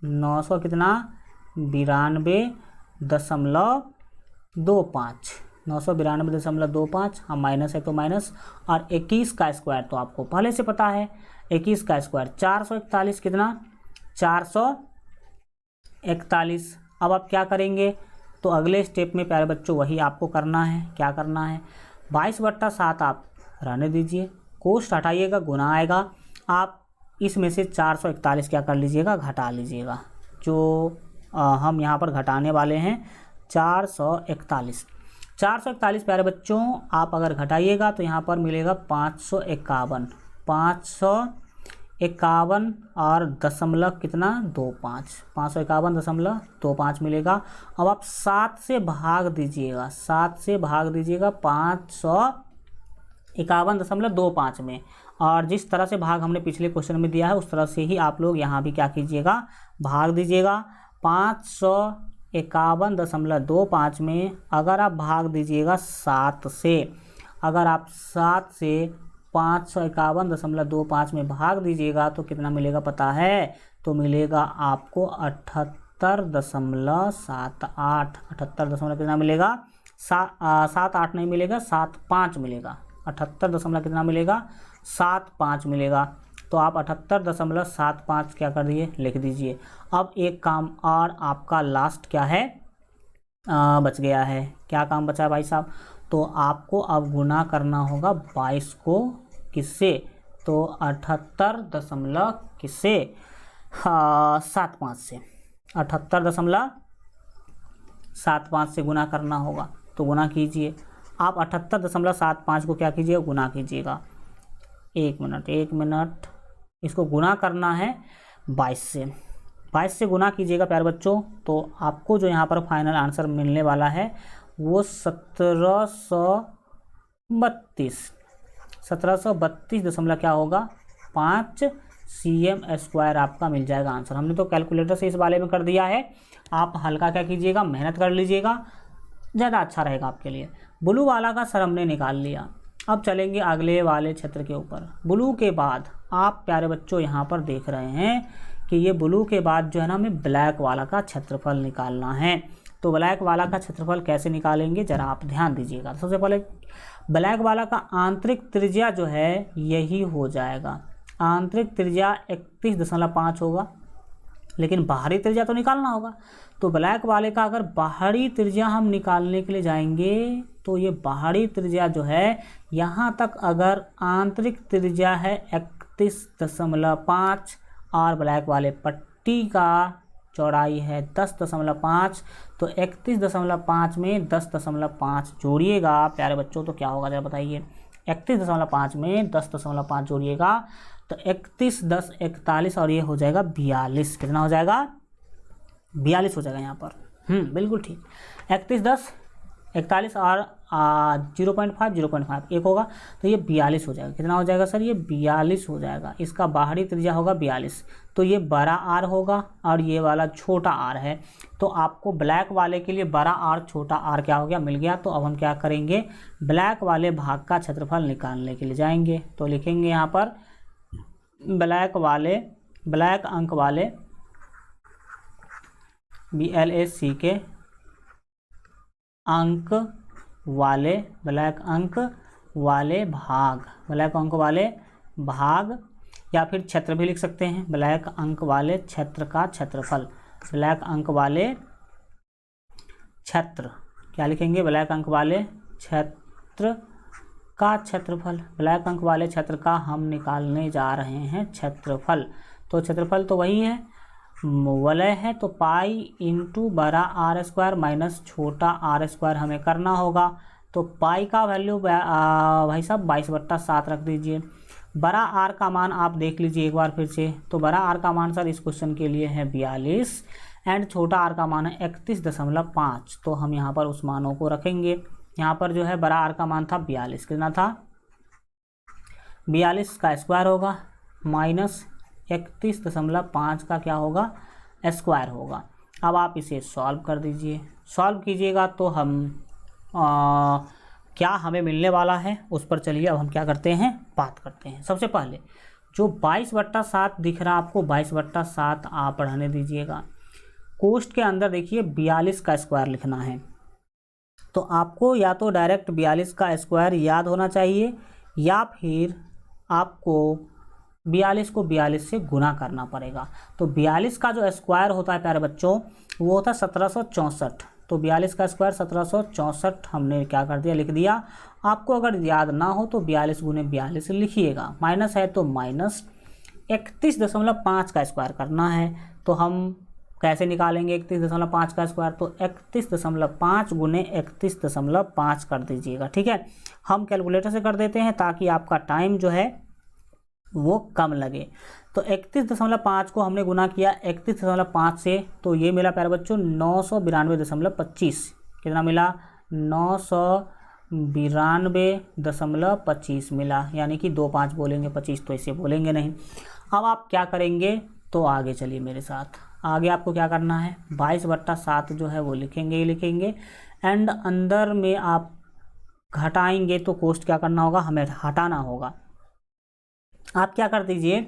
900 कितना 92.25, 992.25, हम माइनस है तो माइनस, और 21 का स्क्वायर तो आपको पहले से पता है, 21 का स्क्वायर 441, कितना 441। अब आप क्या करेंगे, तो अगले स्टेप में प्यारे बच्चों वही आपको करना है। क्या करना है, 22/7 आप रहने दीजिए, कोष्ठ हटाइएगा, गुना आएगा। आप इसमें से 441 क्या कर लीजिएगा, घटा लीजिएगा। जो हम यहाँ पर घटाने वाले हैं 441, 441 प्यारे बच्चों आप अगर घटाइएगा तो यहाँ पर मिलेगा 551, 551 और दशमलव कितना 25, 551.25 मिलेगा। अब आप 7 से भाग दीजिएगा, 7 से भाग दीजिएगा 551.25 में, और जिस तरह से भाग हमने पिछले क्वेश्चन में दिया है उस तरह से ही आप लोग यहाँ भी क्या कीजिएगा, भाग दीजिएगा। 551.25 में अगर आप भाग दीजिएगा 7 से, अगर आप 7 से 551.25 में भाग दीजिएगा तो कितना मिलेगा पता है, तो मिलेगा आपको 78.78, 78 कितना मिलेगा, 78 नहीं मिलेगा, 75 मिलेगा, 78 कितना मिलेगा, 75 मिलेगा। तो आप 78.75 क्या कर दिए, लिख दीजिए। अब एक काम और आपका लास्ट क्या है, बच गया है। क्या काम बचा है भाई साहब, तो आपको अब गुना करना होगा 22 को किससे, तो 78 किससे 75 से, 78.75 से गुना करना होगा। तो गुना कीजिए आप, 78.75 को क्या कीजिए, गुना कीजिएगा। एक मिनट, इसको गुना करना है 22 से, 22 से गुना कीजिएगा प्यारे बच्चों। तो आपको जो यहाँ पर फाइनल आंसर मिलने वाला है वो 1732 दशमलव क्या होगा 5 cm² आपका मिल जाएगा आंसर। हमने तो कैलकुलेटर से इस वाले में कर दिया है, आप हल्का क्या कीजिएगा, मेहनत कर लीजिएगा, ज़्यादा अच्छा रहेगा आपके लिए। ब्लू वाला का सर हमने निकाल लिया। अब चलेंगे अगले वाले क्षेत्र के ऊपर। ब्लू के बाद आप प्यारे बच्चों यहाँ पर देख रहे हैं कि ये ब्लू के बाद जो है ना हमें ब्लैक वाला का क्षेत्रफल निकालना है। तो ब्लैक वाला का क्षेत्रफल कैसे निकालेंगे जरा आप ध्यान दीजिएगा। सबसे पहले ब्लैक वाला का आंतरिक त्रिज्या जो है यही हो जाएगा, आंतरिक त्रिज्या 31.5 होगा, लेकिन बाहरी त्रिज्या तो निकालना होगा। तो ब्लैक वाले का अगर बाहरी त्रिज्या हम निकालने के लिए जाएंगे तो ये बाहरी त्रिज्या जो है यहाँ तक अगर आंतरिक त्रिज्या है 31.5 और ब्लैक वाले पट्टी का चौड़ाई है 10.5, तो 31.5 में 10.5 जोड़िएगा प्यारे बच्चों तो क्या होगा जरा बताइए। 31.5 में 10.5 जोड़िएगा तो 31, 10, 41 और ये हो जाएगा 42। कितना हो जाएगा, 42 हो जाएगा यहाँ पर। बिल्कुल ठीक। 31, 10, 41 और 0.5 एक होगा तो ये 42 हो जाएगा। कितना हो जाएगा सर, ये 42 हो जाएगा। इसका बाहरी त्रिज्या होगा 42, तो ये बड़ा आर होगा और ये वाला छोटा आर है। तो आपको ब्लैक वाले के लिए बड़ा आर छोटा आर क्या हो गया, मिल गया। तो अब हम क्या करेंगे, ब्लैक वाले भाग का क्षेत्रफल निकालने के लिए जाएंगे। तो लिखेंगे यहाँ पर ब्लैक अंक वाले BLAC के अंक वाले ब्लैक अंक वाले भाग या फिर क्षेत्र भी लिख सकते हैं। ब्लैक अंक वाले क्षेत्र का क्षेत्रफल, ब्लैक अंक वाले क्षेत्र क्या लिखेंगे, ब्लैक अंक वाले क्षेत्र का क्षेत्रफल। ब्लैक अंक वाले क्षेत्र का हम निकालने जा रहे हैं क्षेत्रफल। तो क्षेत्रफल तो वही है, वलय है, तो पाई इंटू बड़ा आर स्क्वायर माइनस छोटा आर स्क्वायर हमें करना होगा। तो पाई का वैल्यू भाई साहब 22/7 रख दीजिए। बड़ा आर का मान आप देख लीजिए एक बार फिर से। तो बड़ा आर का मान सर इस क्वेश्चन के लिए है 42 एंड छोटा आर का मान है 31.5। तो हम यहाँ पर उस मानों को रखेंगे। यहाँ पर जो है बड़ा आर का मान था 42, कितना था 42 का स्क्वायर होगा माइनस 31.5 का क्या होगा, स्क्वायर होगा। अब आप इसे सॉल्व कर दीजिए। सॉल्व कीजिएगा तो हम क्या हमें मिलने वाला है उस पर चलिए अब हम क्या करते हैं, बात करते हैं। सबसे पहले जो 22/7 दिख रहा है आपको, 22/7 आप बढ़ाने दीजिएगा। कोष्ठ के अंदर देखिए 42 का स्क्वायर लिखना है। तो आपको या तो डायरेक्ट 42 का स्क्वायर याद होना चाहिए या फिर आपको 42 को 42 से गुना करना पड़ेगा। तो 42 का जो स्क्वायर होता है प्यारे बच्चों वो होता है 1764। तो 42 का स्क्वायर 1764 हमने क्या कर दिया, लिख दिया। आपको अगर याद ना हो तो 42 गुने 42 लिखिएगा। माइनस है तो माइनस 31.5 का स्क्वायर करना है। तो हम कैसे निकालेंगे 31.5 का स्क्वायर, तो 31.5 गुने 31.5 कर दीजिएगा। ठीक है, हम कैलकुलेटर से कर देते हैं ताकि आपका टाइम जो है वो कम लगे। तो 31.5 को हमने गुना किया 31.5 से, तो ये मिला प्यारे बच्चों 992.25। कितना मिला, 992.25 मिला। यानी कि 2 5 बोलेंगे, 25 तो इसे बोलेंगे नहीं। अब आप क्या करेंगे, तो आगे चलिए मेरे साथ। आगे आपको क्या करना है, 22/7 जो है वो लिखेंगे ही लिखेंगे। एंड अंदर में आप घटाएंगे तो कोष्ठ क्या करना होगा, हमें हटाना होगा। आप क्या कर दीजिए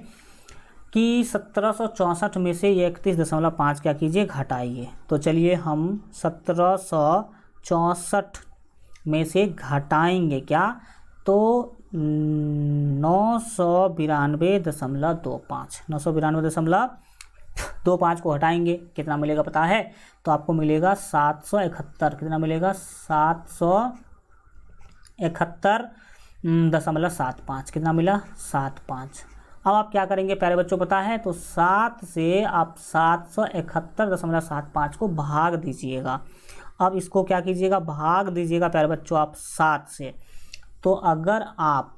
कि 1764 में से ये 31.5 क्या कीजिए, घटाइए। तो चलिए हम 1764 में से घटाएंगे क्या, तो 992.25 को हटाएंगे, कितना मिलेगा पता है, तो आपको मिलेगा 771। कितना मिलेगा, 771.75। कितना मिला, 75। अब आप क्या करेंगे प्यारे बच्चों पता है, तो 7 से आप 771.75 को भाग दीजिएगा। अब इसको क्या कीजिएगा, भाग दीजिएगा प्यारे बच्चों आप 7 से। तो अगर आप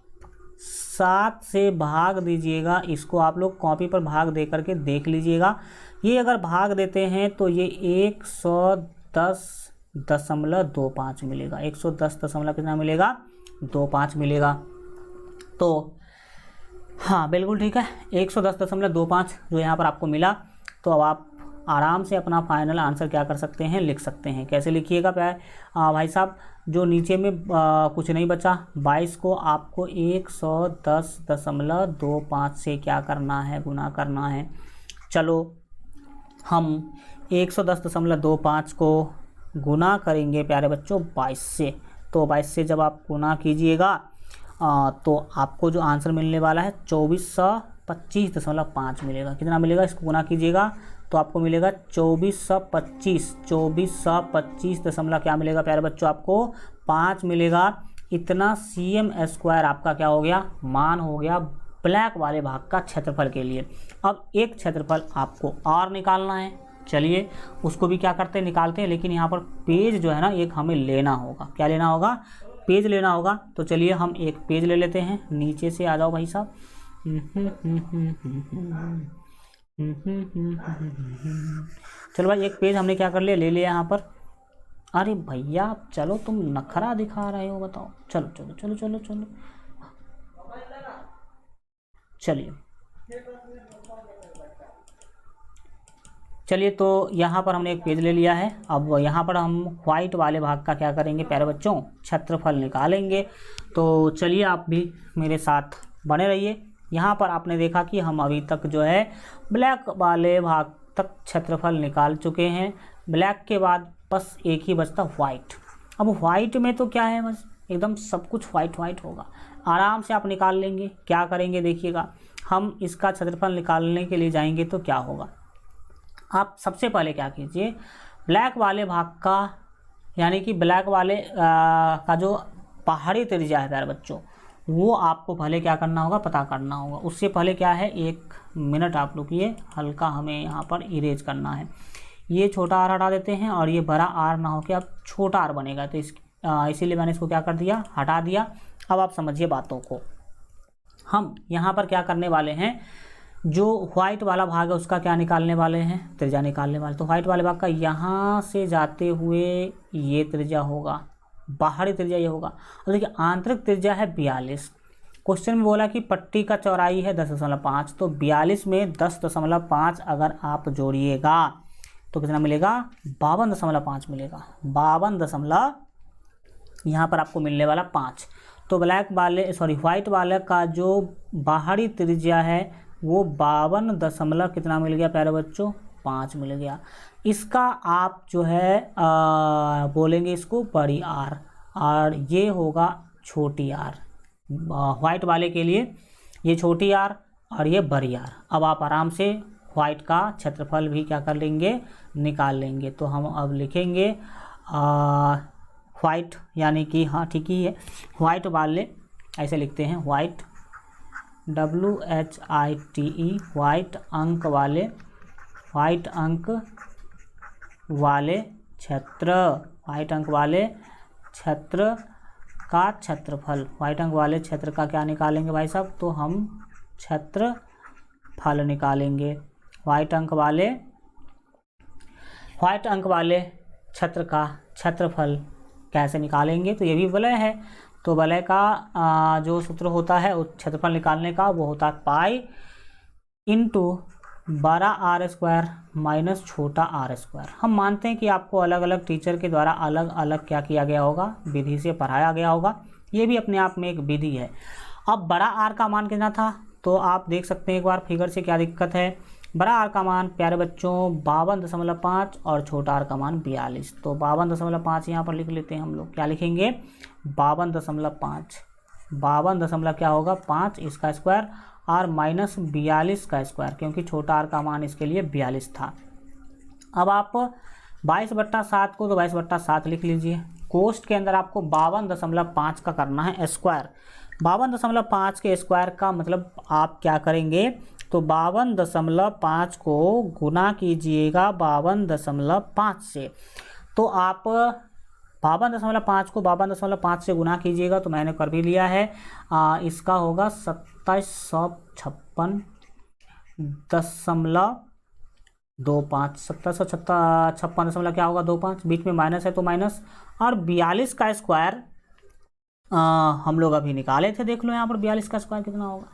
7 से भाग दीजिएगा, इसको आप लोग कॉपी पर भाग दे करके देख लीजिएगा। ये अगर भाग देते हैं तो ये 110.25 मिलेगा। 110 कितना मिलेगा, 25 मिलेगा। तो हाँ बिल्कुल ठीक है, 110.25 जो यहाँ पर आपको मिला। तो अब आप आराम से अपना फाइनल आंसर क्या कर सकते हैं, लिख सकते हैं। कैसे लिखिएगा भाई साहब, जो नीचे में कुछ नहीं बचा, 22 को आपको 110.25 से क्या करना है, गुना करना है। चलो हम 110.25 को गुना करेंगे प्यारे बच्चों 22 से। तो 22 से जब आप गुना कीजिएगा तो आपको जो आंसर मिलने वाला है 2425.5 मिलेगा। कितना मिलेगा, इसको गुना कीजिएगा तो आपको मिलेगा 2425 क्या मिलेगा प्यारे बच्चों, आपको 5 मिलेगा। इतना cm² आपका क्या हो गया, मान हो गया ब्लैक वाले भाग का क्षेत्रफल के लिए। अब एक क्षेत्रफल आपको और निकालना है, चलिए उसको भी क्या करते हैं, निकालते हैं। लेकिन यहाँ पर पेज जो है ना एक हमें लेना होगा। क्या लेना होगा, पेज लेना होगा। तो चलिए हम एक पेज ले लेते हैं। नीचे से आ जाओ भाई साहब। चलो भाई एक पेज हमने क्या कर लिया, ले लिया यहाँ पर। अरे भैया चलो तुम नखरा दिखा रहे हो, बताओ। चलो चलो चलो चलो चलो चलिए चलिए, तो यहाँ पर हमने एक पेज ले लिया है। अब यहाँ पर हम व्हाइट वाले भाग का क्या करेंगे प्यारे बच्चों, क्षेत्रफल निकालेंगे। तो चलिए आप भी मेरे साथ बने रहिए। यहाँ पर आपने देखा कि हम अभी तक जो है ब्लैक वाले भाग तक क्षेत्रफल निकाल चुके हैं। ब्लैक के बाद बस एक ही बचता वाइट। अब वाइट में तो क्या है, बस एकदम सब कुछ वाइट वाइट होगा, आराम से आप निकाल लेंगे। क्या करेंगे देखिएगा, हम इसका क्षेत्रफल निकालने के लिए जाएंगे तो क्या होगा। आप सबसे पहले क्या कीजिए, ब्लैक वाले भाग का यानी कि ब्लैक वाले का जो पहाड़ी त्रिज्या है प्यारे बच्चों, वो आपको पहले क्या करना होगा, पता करना होगा। उससे पहले क्या है, 1 मिनट आप रुकिए, हल्का हमें यहाँ पर इरेज करना है। ये छोटा आर हटा देते हैं और ये बड़ा आर ना होकर अब छोटा आर बनेगा, तो इसीलिए मैंने इसको क्या कर दिया, हटा दिया। अब आप समझिए बातों को। हम यहाँ पर क्या करने वाले हैं, जो व्हाइट वाला भाग है उसका क्या निकालने वाले हैं, त्रिज्या निकालने वाले। तो व्हाइट वाले भाग का यहाँ से जाते हुए ये त्रिज्या होगा, बाहरी त्रिज्या ये होगा। और देखिए आंतरिक त्रिज्या है 42। क्वेश्चन में बोला कि पट्टी का चौड़ाई है 10.5, तो 42 में 10.5 अगर आप जोड़िएगा तो कितना मिलेगा, 52.5 मिलेगा। 52 यहाँ पर आपको मिलने वाला 5। तो व्हाइट वाले का जो बाहरी त्रिज्या है वो 52 कितना मिल गया प्यारे बच्चों, 5 मिल गया। इसका आप जो है बोलेंगे इसको बड़ी आर, और ये होगा छोटी आर। व्हाइट वाले के लिए ये छोटी आर और ये बड़ी आर। अब आप आराम से व्हाइट का क्षेत्रफल भी क्या कर लेंगे, निकाल लेंगे। तो हम अब लिखेंगे व्हाइट यानी कि हाँ ठीक ही है, व्हाइट वाले ऐसे लिखते हैं, व्हाइट WHITE, व्हाइट अंक वाले क्षेत्र, व्हाइट अंक वाले क्षेत्र का क्षेत्रफल। व्हाइट अंक वाले क्षेत्र का क्या निकालेंगे भाई साहब, तो हम क्षेत्रफल निकालेंगे। व्हाइट अंक वाले क्षेत्र का क्षेत्रफल कैसे निकालेंगे, तो ये भी वलय है। तो वलय का जो सूत्र होता है उस क्षेत्रफल निकालने का, वो होता है पाई इंटू बड़ा आर स्क्वायर माइनस छोटा आर स्क्वायर। हम मानते हैं कि आपको अलग अलग टीचर के द्वारा अलग अलग क्या किया गया होगा, विधि से पढ़ाया गया होगा। ये भी अपने आप में एक विधि है। अब बड़ा आर का मान कितना था, तो आप देख सकते हैं एक बार फिगर से क्या दिक्कत है। बड़ा आर का मान प्यारे बच्चों 52.5 और छोटा आर का मान 42। तो 52.5 यहाँ पर लिख लेते हैं हम लोग। क्या लिखेंगे, 52.5, 52 क्या होगा 5 इसका स्क्वायर और माइनस 42 का स्क्वायर, क्योंकि छोटा आर का मान इसके लिए 42 था। अब आप 22/7 को तो 22/7 लिख लीजिए। कोष्ठ के अंदर आपको 52.5 का करना है स्क्वायर। 52.5 के स्क्वायर का मतलब आप क्या करेंगे, तो 52.5 को गुना कीजिएगा 52.5 से। तो आप 52.5 को 52.5 से गुना कीजिएगा, तो मैंने कर भी लिया है। इसका होगा 2756.25, 2756 क्या होगा 25, बीच में माइनस है तो माइनस, और 42 का स्क्वायर हम लोग अभी निकाले थे। देख लो यहाँ पर 42 का स्क्वायर कितना होगा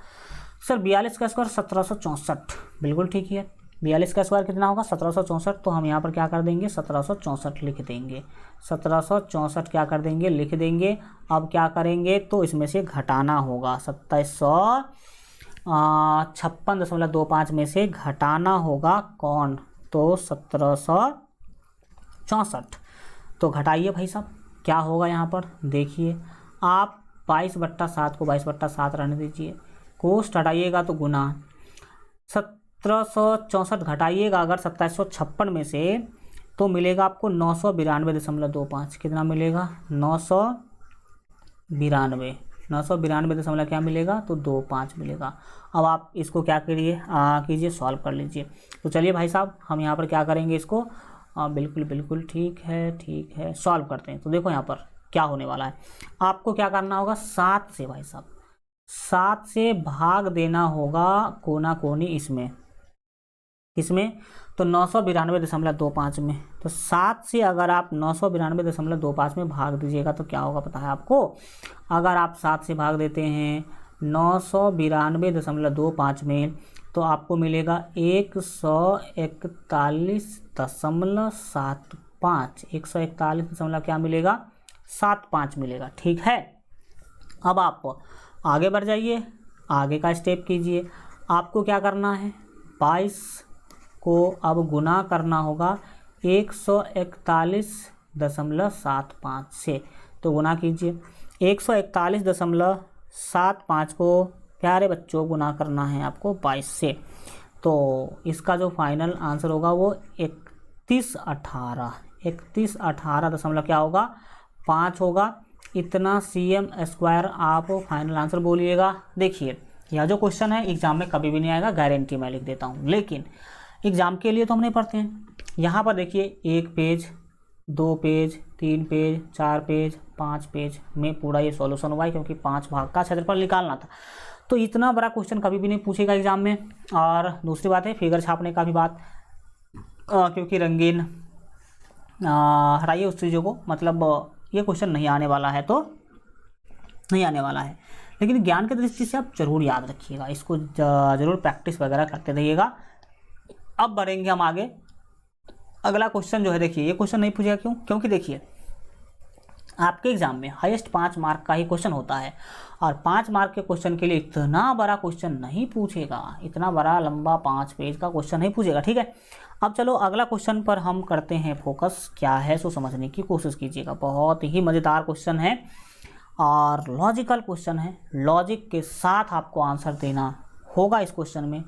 सर, 42 का स्क्वायर 1764, बिल्कुल ठीक है। 42 का स्क्वायर कितना होगा 1764, तो हम यहाँ पर क्या कर देंगे 1764 लिख देंगे। 1764 क्या कर देंगे, लिख देंगे। अब क्या करेंगे, तो इसमें से घटाना होगा, 2756.25 में से घटाना होगा कौन, तो 1764। तो घटाइए भाई साहब, क्या होगा यहाँ पर देखिए आप, 22/7 को 22/7 रहने दीजिए, कोष्ठ हटाइएगा तो गुना, 1764 घटाइएगा अगर 2756 में से, तो मिलेगा आपको 992.25। कितना मिलेगा 992 क्या मिलेगा, तो 25 मिलेगा। अब आप इसको क्या कीजिए सॉल्व कर लीजिए। तो चलिए भाई साहब हम यहाँ पर क्या करेंगे इसको, बिल्कुल ठीक है सॉल्व करते हैं। तो देखो यहाँ पर क्या होने वाला है, आपको क्या करना होगा, 7 से भाई साहब 7 से भाग देना होगा कोना कोनी इसमें, तो 992.25 में। तो 7 से अगर आप 992.25 में भाग दीजिएगा तो क्या होगा पता है आपको, अगर आप 7 से भाग देते हैं 992.25 में, तो आपको मिलेगा 141.75, 141 क्या मिलेगा 75 मिलेगा। ठीक है, अब आप आगे बढ़ जाइए, आगे का स्टेप कीजिए। आपको क्या करना है, 22 को अब गुना करना होगा 141.75 से। तो गुना कीजिए 141.75 को प्यारे बच्चों गुना करना है आपको 22 से। तो इसका जो फाइनल आंसर होगा वो 3118 दशमलव क्या होगा 5 होगा। इतना cm² आप फाइनल आंसर बोलिएगा। देखिए यह जो क्वेश्चन है एग्जाम में कभी भी नहीं आएगा, गारंटी मैं लिख देता हूँ, लेकिन एग्जाम के लिए तो हम नहीं पढ़ते हैं। यहाँ पर देखिए 1 page, 2 page, 3 page, 4 page, 5 page में पूरा ये सॉल्यूशन हुआ है, क्योंकि 5 भाग का क्षेत्रफल निकालना था। तो इतना बड़ा क्वेश्चन कभी भी नहीं पूछेगा एग्जाम में। और दूसरी बात है फिगर छापने का भी बात, क्योंकि रंगीन हटाइए उस चीज़ों को, मतलब ये क्वेश्चन नहीं आने वाला है तो नहीं आने वाला है, लेकिन ज्ञान की दृष्टि से आप जरूर याद रखिएगा, इसको जरूर प्रैक्टिस वगैरह करते रहिएगा। अब बढ़ेंगे हम आगे। अगला क्वेश्चन जो है देखिए, ये क्वेश्चन नहीं पूछेगा क्यों, क्योंकि देखिए आपके एग्जाम में हाईएस्ट 5 मार्क का ही क्वेश्चन होता है, और 5 मार्क के क्वेश्चन के लिए इतना बड़ा क्वेश्चन नहीं पूछेगा, इतना बड़ा लंबा 5 पेज का क्वेश्चन नहीं पूछेगा। ठीक है, अब चलो अगला क्वेश्चन पर हम करते हैं फोकस। क्या है सो समझने की कोशिश कीजिएगा, बहुत ही मज़ेदार क्वेश्चन है और लॉजिकल क्वेश्चन है। लॉजिक के साथ आपको आंसर देना होगा इस क्वेश्चन में।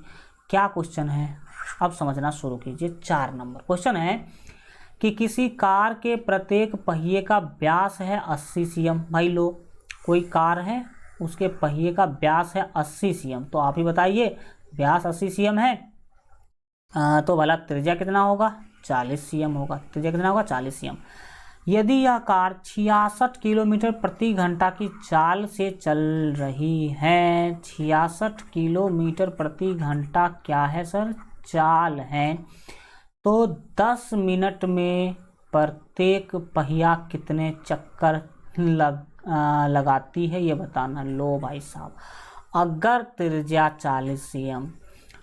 क्या क्वेश्चन है अब समझना शुरू कीजिए। 4 नंबर क्वेश्चन है कि किसी कार के प्रत्येक पहिए का व्यास है 80 cm। भाई लो, कोई कार है उसके पहिए का व्यास है 80 cm, तो आप ही बताइए व्यास 80 cm है तो भला त्रिज्या कितना होगा 40 cm होगा। त्रिज्या कितना होगा 40 cm। यदि यह कार 66 किलोमीटर प्रति घंटा की चाल से चल रही है, 66 किलोमीटर प्रति घंटा क्या है सर, चाल है, तो 10 मिनट में प्रत्येक पहिया कितने चक्कर लगाती है ये बताना। लो भाई साहब, अगर त्रिज्या 40 cm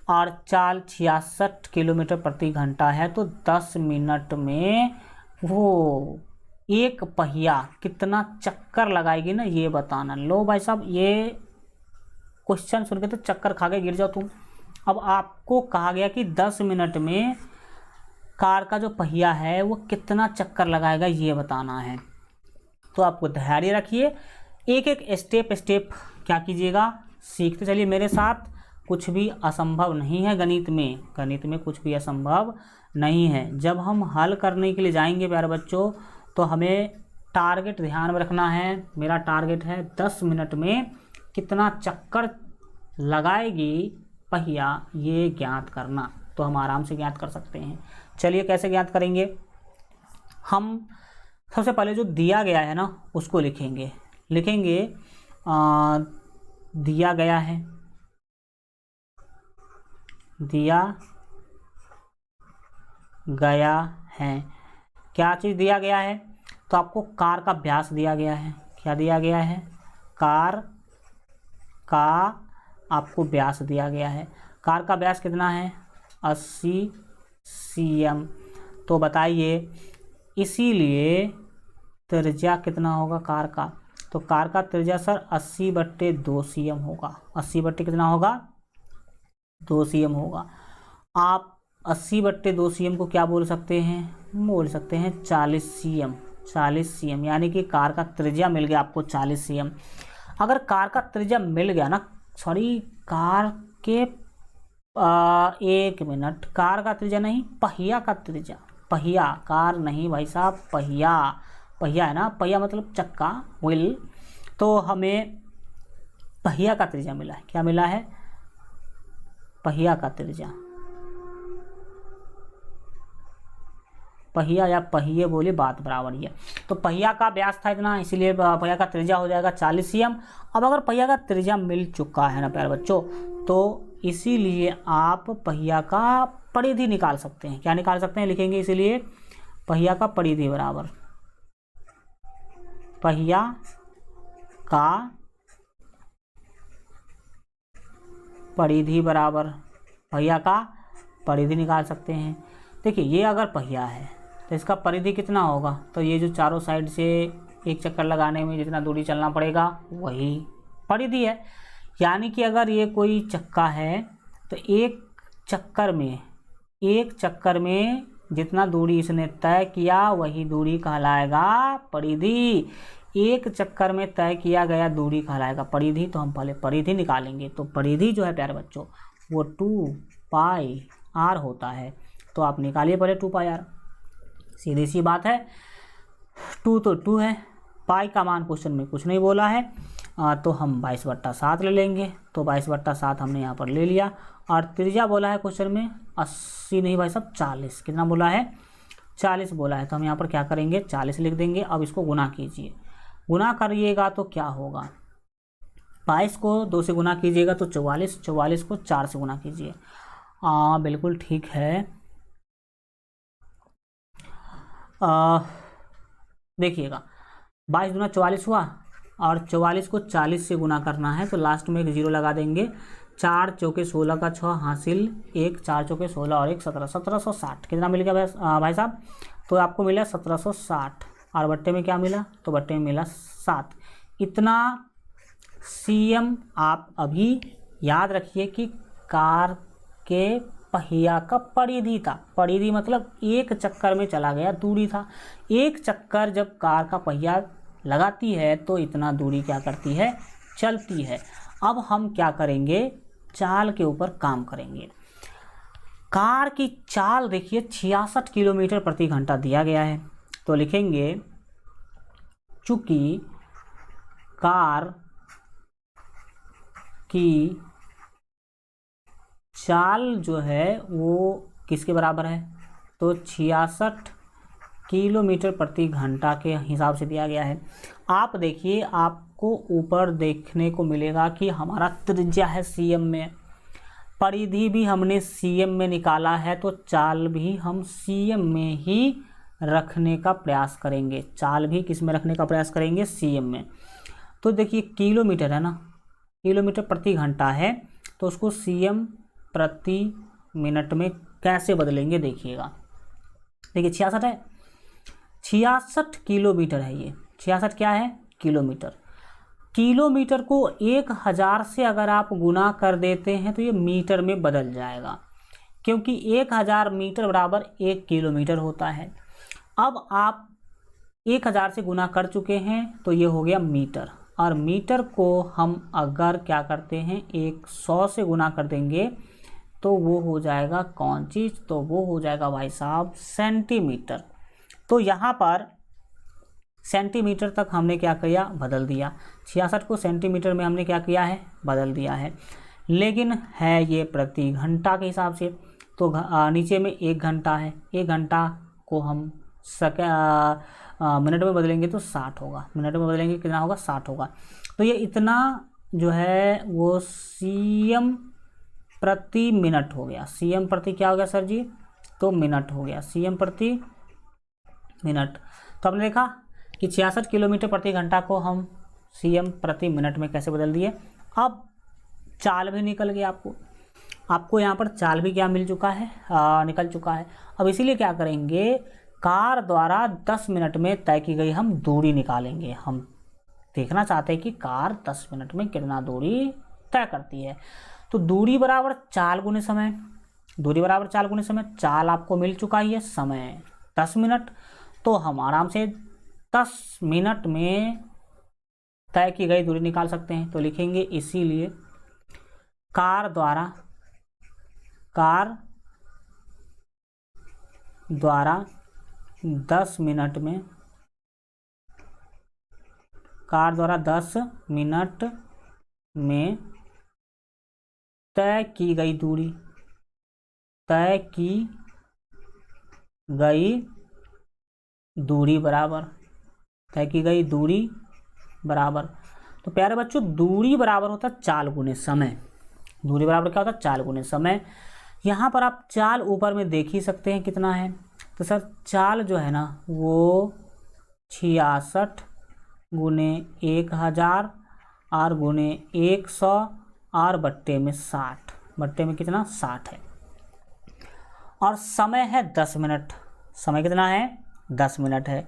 और चाल 66 किलोमीटर प्रति घंटा है तो 10 मिनट में वो एक पहिया कितना चक्कर लगाएगी ना ये बताना। लो भाई साहब, ये क्वेश्चन सुन के तो चक्कर खा के गिर जाओ तुम। अब आपको कहा गया कि 10 मिनट में कार का जो पहिया है वो कितना चक्कर लगाएगा ये बताना है। तो आपको धैर्य रखिए, एक एक स्टेप क्या कीजिएगा सीखते चलिए मेरे साथ। कुछ भी असंभव नहीं है गणित में, गणित में कुछ भी असंभव नहीं है। जब हम हल करने के लिए जाएंगे प्यारे बच्चों तो हमें टारगेट ध्यान में रखना है। मेरा टारगेट है 10 मिनट में कितना चक्कर लगाएगी पहिया ये ज्ञात करना, तो हम आराम से ज्ञात कर सकते हैं। चलिए कैसे ज्ञात करेंगे, हम सबसे पहले जो दिया गया है ना उसको लिखेंगे। दिया गया है, दिया गया है, क्या चीज़ दिया गया है, तो आपको कार का व्यास दिया गया है। क्या दिया गया है, कार का आपको व्यास दिया गया है। कार का व्यास कितना है 80 cm। तो बताइए इसीलिए त्रिज्या कितना होगा कार का, तो कार का त्रिज्या सर 80/2 cm होगा। 80 बट्टे कितना होगा 2 cm होगा। आप 80/2 cm को क्या बोल सकते हैं, बोल सकते हैं 40 cm। 40 cm यानी कि कार का त्रिज्या मिल गया आपको 40 cm। अगर कार का त्रिज्या मिल गया ना, सॉरी कार के 1 मिनट, कार का त्रिज्या नहीं पहिया का त्रिज्या, पहिया कार नहीं भाई साहब, पहिया, पहिया है ना, पहिया मतलब चक्का, व्हील। तो हमें पहिया का त्रिज्या मिला है। क्या मिला है, पहिया का त्रिज्या, पहिया या पहिए बोले बात बराबर ही है। तो पहिया का व्यास था इतना, इसीलिए पहिया का त्रिज्या हो जाएगा 40 cm। अब अगर पहिया का त्रिज्या मिल चुका है ना प्यारे बच्चों, तो इसीलिए आप पहिया का परिधि निकाल सकते हैं। क्या निकाल सकते हैं, लिखेंगे इसीलिए पहिया का परिधि बराबर पहिया का परिधि बराबर पहिया का परिधि निकाल सकते हैं। देखिए ये अगर पहिया है तो इसका परिधि कितना होगा, तो ये जो चारों साइड से एक चक्कर लगाने में जितना दूरी चलना पड़ेगा वही परिधि है। यानी कि अगर ये कोई चक्का है तो एक चक्कर में जितना दूरी इसने तय किया वही दूरी कहलाएगा परिधि। एक चक्कर में तय किया गया दूरी कहलाएगा परिधि। तो हम पहले परिधि निकालेंगे। तो परिधि जो है प्यारे बच्चों वो 2πr होता है। तो आप निकालिए पहले 2πr, सीधी सी बात है। 2 तो 2 है, पाई का मान क्वेश्चन में कुछ नहीं बोला है, तो हम 22/7 ले लेंगे। तो 22/7 हमने यहाँ पर ले लिया। और त्रिज्या बोला है क्वेश्चन में 80 नहीं भाई साहब 40, कितना बोला है 40 बोला है। तो हम यहाँ पर क्या करेंगे 40 लिख देंगे। अब इसको गुना कीजिए, गुना करिएगा तो क्या होगा, 22 को 2 से गुना कीजिएगा तो 44, 44 को 4 से गुना कीजिए। बिल्कुल ठीक है। देखिएगा 22 दूना 44 हुआ और 44 को 40 से गुना करना है तो लास्ट में एक 0 लगा देंगे। 4 चौके 16 का 6 हासिल 1, 4 चौके 16 और 1 17, 1760 कितना मिल गया भाई साहब, तो आपको मिला 1760। और बट्टे में क्या मिला, तो बट्टे में मिला 7। इतना cm आप अभी याद रखिए कि कार के पहिया का परिधि था। परिधि मतलब एक चक्कर में चला गया दूरी था। एक चक्कर जब कार का पहिया लगाती है तो इतना दूरी क्या करती है, चलती है। अब हम क्या करेंगे, चाल के ऊपर काम करेंगे। कार की चाल देखिए 66 किलोमीटर प्रति घंटा दिया गया है। तो लिखेंगे चूंकि कार की चाल जो है वो किसके बराबर है, तो 66 किलोमीटर प्रति घंटा के हिसाब से दिया गया है। आप देखिए आपको ऊपर देखने को मिलेगा कि हमारा त्रिज्या है cm में, परिधि भी हमने cm में निकाला है, तो चाल भी हम cm में ही रखने का प्रयास करेंगे। चाल भी किस में रखने का प्रयास करेंगे, cm में। तो देखिए किलोमीटर है ना, किलोमीटर प्रति घंटा है, तो उसको cm प्रति मिनट में कैसे बदलेंगे देखिएगा। देखिए 66 है, 66 किलोमीटर है ये, 66 क्या है किलोमीटर। किलोमीटर को 1000 से अगर आप गुना कर देते हैं तो ये मीटर में बदल जाएगा, क्योंकि 1000 मीटर बराबर 1 किलोमीटर होता है। अब आप 1000 से गुना कर चुके हैं तो ये हो गया मीटर, और मीटर को हम अगर क्या करते हैं 100 से गुना कर देंगे तो वो हो जाएगा कौन चीज़, तो वो हो जाएगा भाई साहब सेंटीमीटर। तो यहाँ पर सेंटीमीटर तक हमने क्या किया, बदल दिया। 66 को सेंटीमीटर में हमने क्या किया है, बदल दिया है। लेकिन है ये प्रति घंटा के हिसाब से, तो नीचे में 1 घंटा है, 1 घंटा को हम मिनट में बदलेंगे तो 60 होगा, मिनट में बदलेंगे कितना होगा 60 होगा। तो ये इतना जो है वो cm प्रति मिनट हो गया। cm प्रति क्या हो गया सर जी, तो मिनट हो गया, cm प्रति मिनट। तो हमने देखा कि 66 किलोमीटर प्रति घंटा को हम cm प्रति मिनट में कैसे बदल दिए। अब चाल भी निकल गया, आपको यहाँ पर चाल भी क्या मिल चुका है, निकल चुका है। अब इसीलिए क्या करेंगे, कार द्वारा 10 मिनट में तय की गई हम दूरी निकालेंगे। हम देखना चाहते हैं कि कार 10 मिनट में कितना दूरी तय करती है। तो दूरी बराबर चाल गुने समय, दूरी बराबर चाल गुने समय। चाल आपको मिल चुका है, समय 10 मिनट, तो हम आराम से 10 मिनट में तय की गई दूरी निकाल सकते हैं। तो लिखेंगे इसीलिए कार द्वारा 10 मिनट में, कार द्वारा 10 मिनट में तय की गई दूरी, तय की गई दूरी बराबर, तय की गई दूरी बराबर। तो प्यारे बच्चों दूरी बराबर होता है चाल गुने समय। दूरी बराबर क्या होता है, चाल गुने समय। यहाँ पर आप चाल ऊपर में देख ही सकते हैं कितना है। तो सर चाल जो है ना वो 66 गुने 1000 और गुने 100 और बट्टे में 60, बट्टे में कितना 60 है, और समय है 10 मिनट। समय कितना है 10 मिनट है।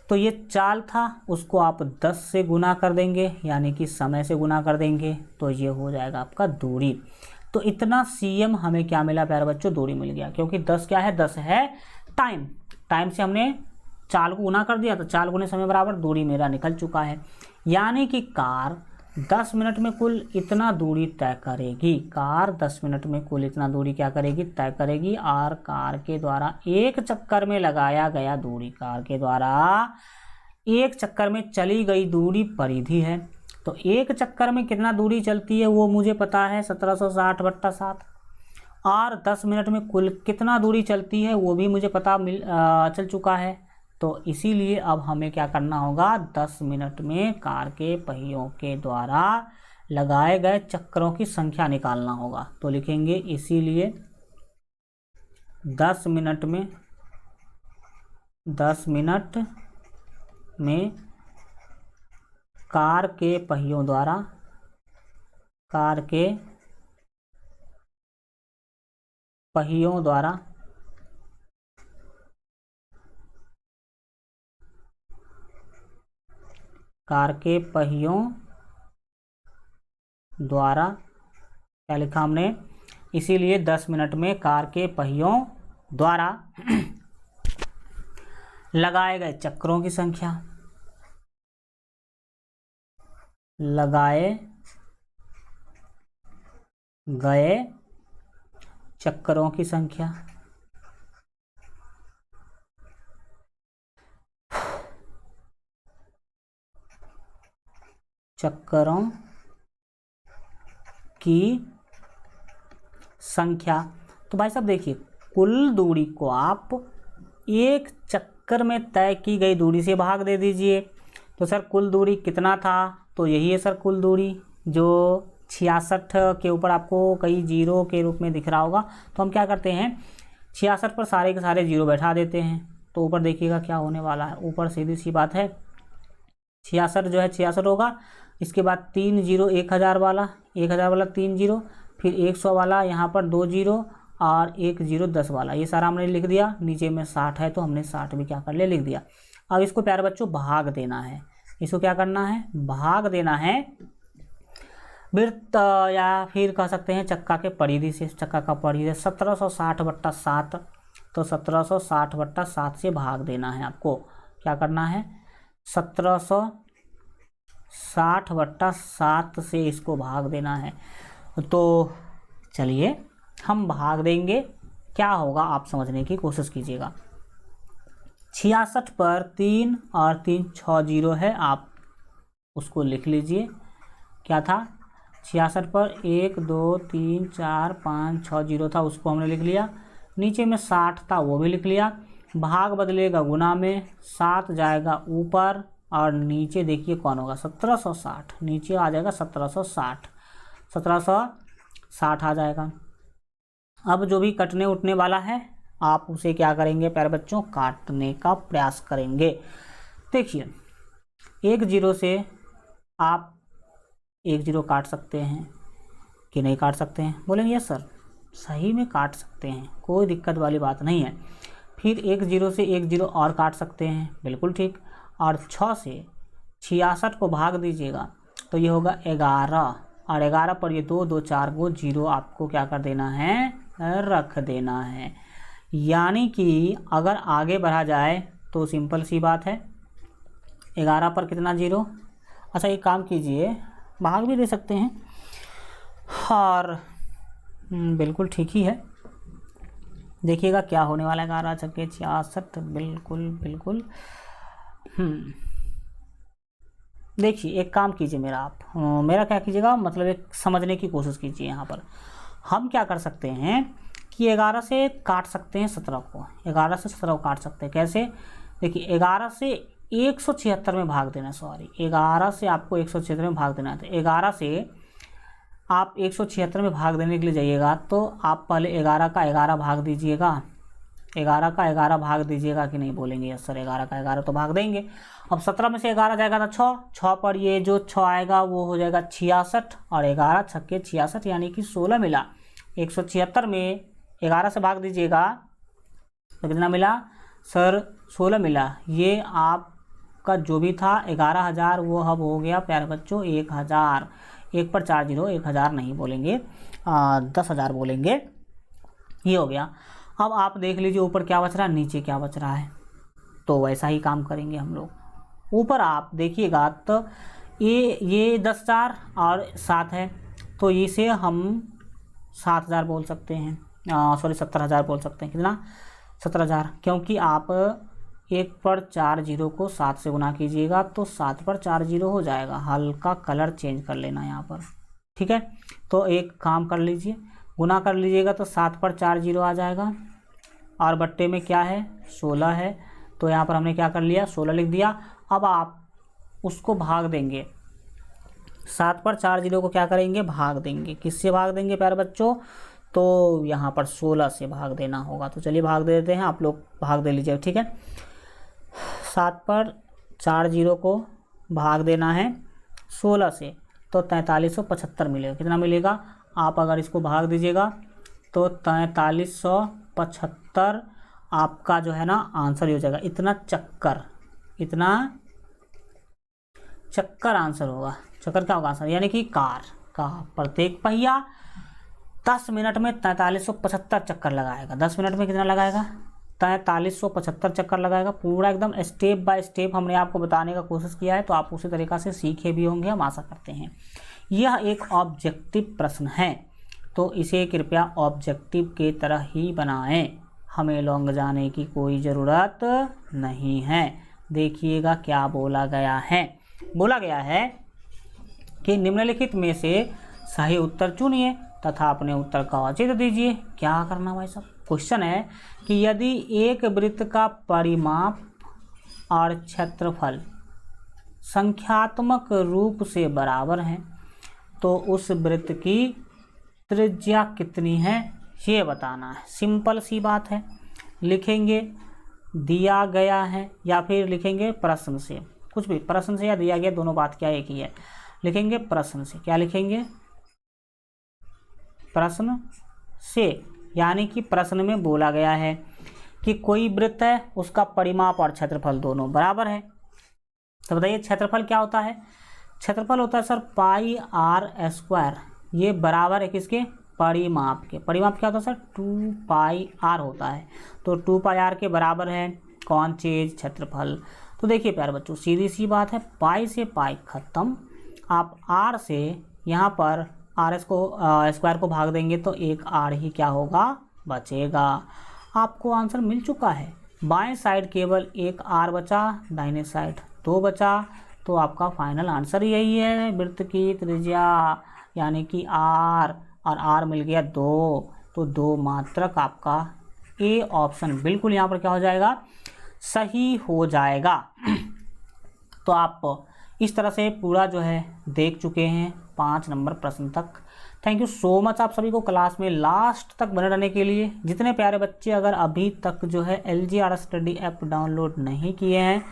तो ये चाल था, उसको आप 10 से गुना कर देंगे, यानी कि समय से गुना कर देंगे, तो ये हो जाएगा आपका दूरी। तो इतना cm हमें क्या मिला प्यारे बच्चों, दूरी मिल गया, क्योंकि 10 क्या है, 10 है टाइम। टाइम से हमने चाल को गुना कर दिया, तो चाल गुने समय बराबर दूरी मेरा निकल चुका है। यानी कि कार 10 मिनट में कुल इतना दूरी तय करेगी। कार 10 मिनट में कुल इतना दूरी क्या करेगी, तय करेगी। और कार के द्वारा एक चक्कर में लगाया गया दूरी, कार के द्वारा एक चक्कर में चली गई दूरी परिधि है। तो एक चक्कर में कितना दूरी चलती है वो मुझे पता है, 1760/7। और 10 मिनट में कुल कितना दूरी चलती है वो भी मुझे पता चल चुका है। तो इसीलिए अब हमें क्या करना होगा, 10 मिनट में कार के पहियों के द्वारा लगाए गए चक्रों की संख्या निकालना होगा। तो लिखेंगे इसीलिए 10 मिनट में कार के पहियों द्वारा क्या लिखा हमने, इसीलिए 10 मिनट में कार के पहियों द्वारा लगाए गए चक्रों की संख्या, चक्रों की संख्या। तो भाई साहब देखिए, कुल दूरी को आप एक चक्कर में तय की गई दूरी से भाग दे दीजिए। तो सर कुल दूरी कितना था, तो यही है सर कुल दूरी, जो 66 के ऊपर आपको कई जीरो के रूप में दिख रहा होगा। तो हम क्या करते हैं, 66 पर सारे के सारे जीरो बैठा देते हैं। तो ऊपर देखिएगा क्या होने वाला है, ऊपर सीधी सी बात है 66 जो है 66 होगा, इसके बाद 3 जीरो 1000 वाला 3 जीरो, फिर 100 वाला यहाँ पर 2 जीरो और 1 जीरो 10 वाला, ये सारा हमने लिख दिया। नीचे में 60 है तो हमने 60 भी क्या कर लिया, लिख दिया। अब इसको प्यारे बच्चों भाग देना है। इसको क्या करना है, भाग देना है वृत्त, या फिर कह सकते हैं चक्का के परिधि से। चक्का का परिधि 1760/7, तो 1760/7 से भाग देना है आपको। क्या करना है, 1760/7 से इसको भाग देना है। तो चलिए हम भाग देंगे, क्या होगा आप समझने की कोशिश कीजिएगा। 66 पर 3 और 3 6 जीरो है, आप उसको लिख लीजिए। क्या था, 66 पर 1 2 3 4 5 6 जीरो था, उसको हमने लिख लिया। नीचे में 60 था, वो भी लिख लिया। भाग बदलेगा गुना में, 7 जाएगा ऊपर और नीचे देखिए कौन होगा, 1760, नीचे आ जाएगा 1760 आ जाएगा। अब जो भी कटने उठने वाला है आप उसे क्या करेंगे प्यारे बच्चों, काटने का प्रयास करेंगे। देखिए 1 जीरो से आप 1 जीरो काट सकते हैं कि नहीं काट सकते हैं, बोलेंगे यस सर, सही में काट सकते हैं, कोई दिक्कत वाली बात नहीं है। फिर 1 जीरो से 1 जीरो और काट सकते हैं, बिल्कुल ठीक। और 6 से 66 को भाग दीजिएगा तो ये होगा 11, और 11 पर ये 2 2 4 को जीरो आपको क्या कर देना है, रख देना है। यानी कि अगर आगे बढ़ा जाए तो सिंपल सी बात है, 11 पर कितना जीरो, अच्छा एक काम कीजिए, भाग भी दे सकते हैं, और बिल्कुल ठीक ही है। देखिएगा क्या होने वाला है, 11 छक्के 66, बिल्कुल। देखिए एक काम कीजिए मेरा, आप मेरा क्या कीजिएगा, मतलब एक समझने की कोशिश कीजिए। यहाँ पर हम क्या कर सकते हैं कि 11 से काट सकते हैं 17 को, 11 से 17 को काट सकते हैं। कैसे, देखिए 11 से 176 में भाग देना, 11 से आपको 176 में भाग देना है। तो 11 से आप 176 में भाग देने के लिए जाइएगा तो आप पहले 11 का 11 भाग दीजिएगा, 11 का 11 भाग दीजिएगा कि नहीं, बोलेंगे यस सर 11 का 11 तो भाग देंगे। अब 17 में से 11 जाएगा तो 6 पर ये जो 6 आएगा वो हो जाएगा 66, और 11 छक्के 66 यानी कि 16 मिला। 176 में 11 से भाग दीजिएगा तो कितना मिला सर 16 मिला। ये आपका जो भी था 11,000 वो अब हो गया प्यारे बच्चों 1,000। 1 पर 4 जीरो 1,000 नहीं बोलेंगे 10,000 बोलेंगे। ये हो गया। अब आप देख लीजिए ऊपर क्या बच रहा है नीचे क्या बच रहा है, तो वैसा ही काम करेंगे हम लोग। ऊपर आप देखिएगा तो ये 10,000 और 7 है तो इसे हम 7,000 बोल सकते हैं, सॉरी 70,000 बोल सकते हैं। कितना 70,000, क्योंकि आप 1 पर 4 जीरो को 7 से गुना कीजिएगा तो 7 पर 4 जीरो हो जाएगा। हल्का कलर चेंज कर लेना यहाँ पर, ठीक है। तो एक काम कर लीजिए, गुना कर लीजिएगा तो 7 पर 4 जीरो आ जाएगा और बट्टे में क्या है 16 है, तो यहाँ पर हमने क्या कर लिया 16 लिख दिया। अब आप उसको भाग देंगे, 7 पर 4 जीरो को क्या करेंगे भाग देंगे। किससे भाग देंगे प्यारे बच्चों, तो यहाँ पर 16 से भाग देना होगा। तो चलिए भाग दे देते हैं, आप लोग भाग दे लीजिए, ठीक है। 7 पर 4 जीरो को भाग देना है 16 से तो 4375 मिलेगा। कितना मिलेगा, आप अगर इसको भाग दीजिएगा तो 4375 आपका जो है ना आंसर ही हो जाएगा। इतना चक्कर आंसर होगा। चक्कर क्या होगा आंसर, यानी कि कार का प्रत्येक पहिया 10 मिनट में 4375 चक्कर लगाएगा। 10 मिनट में कितना लगाएगा 4375 चक्कर लगाएगा। पूरा एकदम स्टेप बाय स्टेप हमने आपको बताने का कोशिश किया है, तो आप उसी तरीक़ा से सीखे भी होंगे, हम आशा करते हैं। यह एक ऑब्जेक्टिव प्रश्न है तो इसे कृपया ऑब्जेक्टिव के तरह ही बनाएं, हमें लॉन्ग जाने की कोई ज़रूरत नहीं है। देखिएगा क्या बोला गया है, बोला गया है कि निम्नलिखित में से सही उत्तर चुनिए तथा अपने उत्तर का औचित्य दीजिए। क्या करना भाई साहब, क्वेश्चन है कि यदि एक वृत्त का परिमाप और क्षेत्रफल संख्यात्मक रूप से बराबर है तो उस वृत्त की त्रिज्या कितनी है ये बताना है। सिंपल सी बात है, लिखेंगे दिया गया है या फिर लिखेंगे प्रश्न से, कुछ भी प्रश्न से या दिया गया दोनों बात क्या एक ही है। लिखेंगे प्रश्न से, क्या लिखेंगे प्रश्न से, यानी कि प्रश्न में बोला गया है कि कोई वृत्त है उसका परिमाप और क्षेत्रफल दोनों बराबर है। तो बताइए क्षेत्रफल क्या होता है, क्षेत्रफल होता है सर पाई आर स्क्वायर, ये बराबर है किसके परिमाप के। परिमाप क्या होता है सर 2 पाई आर होता है, तो 2 पाई आर के बराबर है कौन चीज़ क्षेत्रफल। तो देखिए प्यारे बच्चों सीधी सी बात है, पाई से पाई खत्म, आप आर से यहाँ पर आर एस को स्क्वायर को भाग देंगे तो एक आर ही क्या होगा बचेगा। आपको आंसर मिल चुका है। बाएं साइड केवल एक आर बचा, दाहिने साइड 2 बचा, तो आपका फाइनल आंसर यही है वृत्त की त्रिज्या यानी कि आर, और आर मिल गया 2, तो 2 मात्रक आपका ए ऑप्शन बिल्कुल यहाँ पर क्या हो जाएगा सही हो जाएगा। तो आप इस तरह से पूरा जो है देख चुके हैं 5 नंबर प्रश्न तक। थैंक यू सो मच आप सभी को क्लास में लास्ट तक बने रहने के लिए। जितने प्यारे बच्चे अगर अभी तक जो है LGR स्टडी ऐप डाउनलोड नहीं किए हैं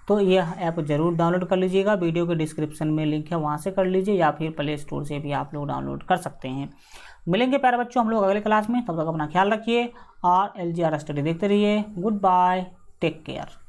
तो यह ऐप ज़रूर डाउनलोड कर लीजिएगा। वीडियो के डिस्क्रिप्शन में लिंक है, वहाँ से कर लीजिए या फिर प्ले स्टोर से भी आप लोग डाउनलोड कर सकते हैं। मिलेंगे प्यारे बच्चों हम लोग अगले क्लास में, तब तक अपना ख्याल रखिए और LGR स्टडी देखते रहिए। Good bye, take care.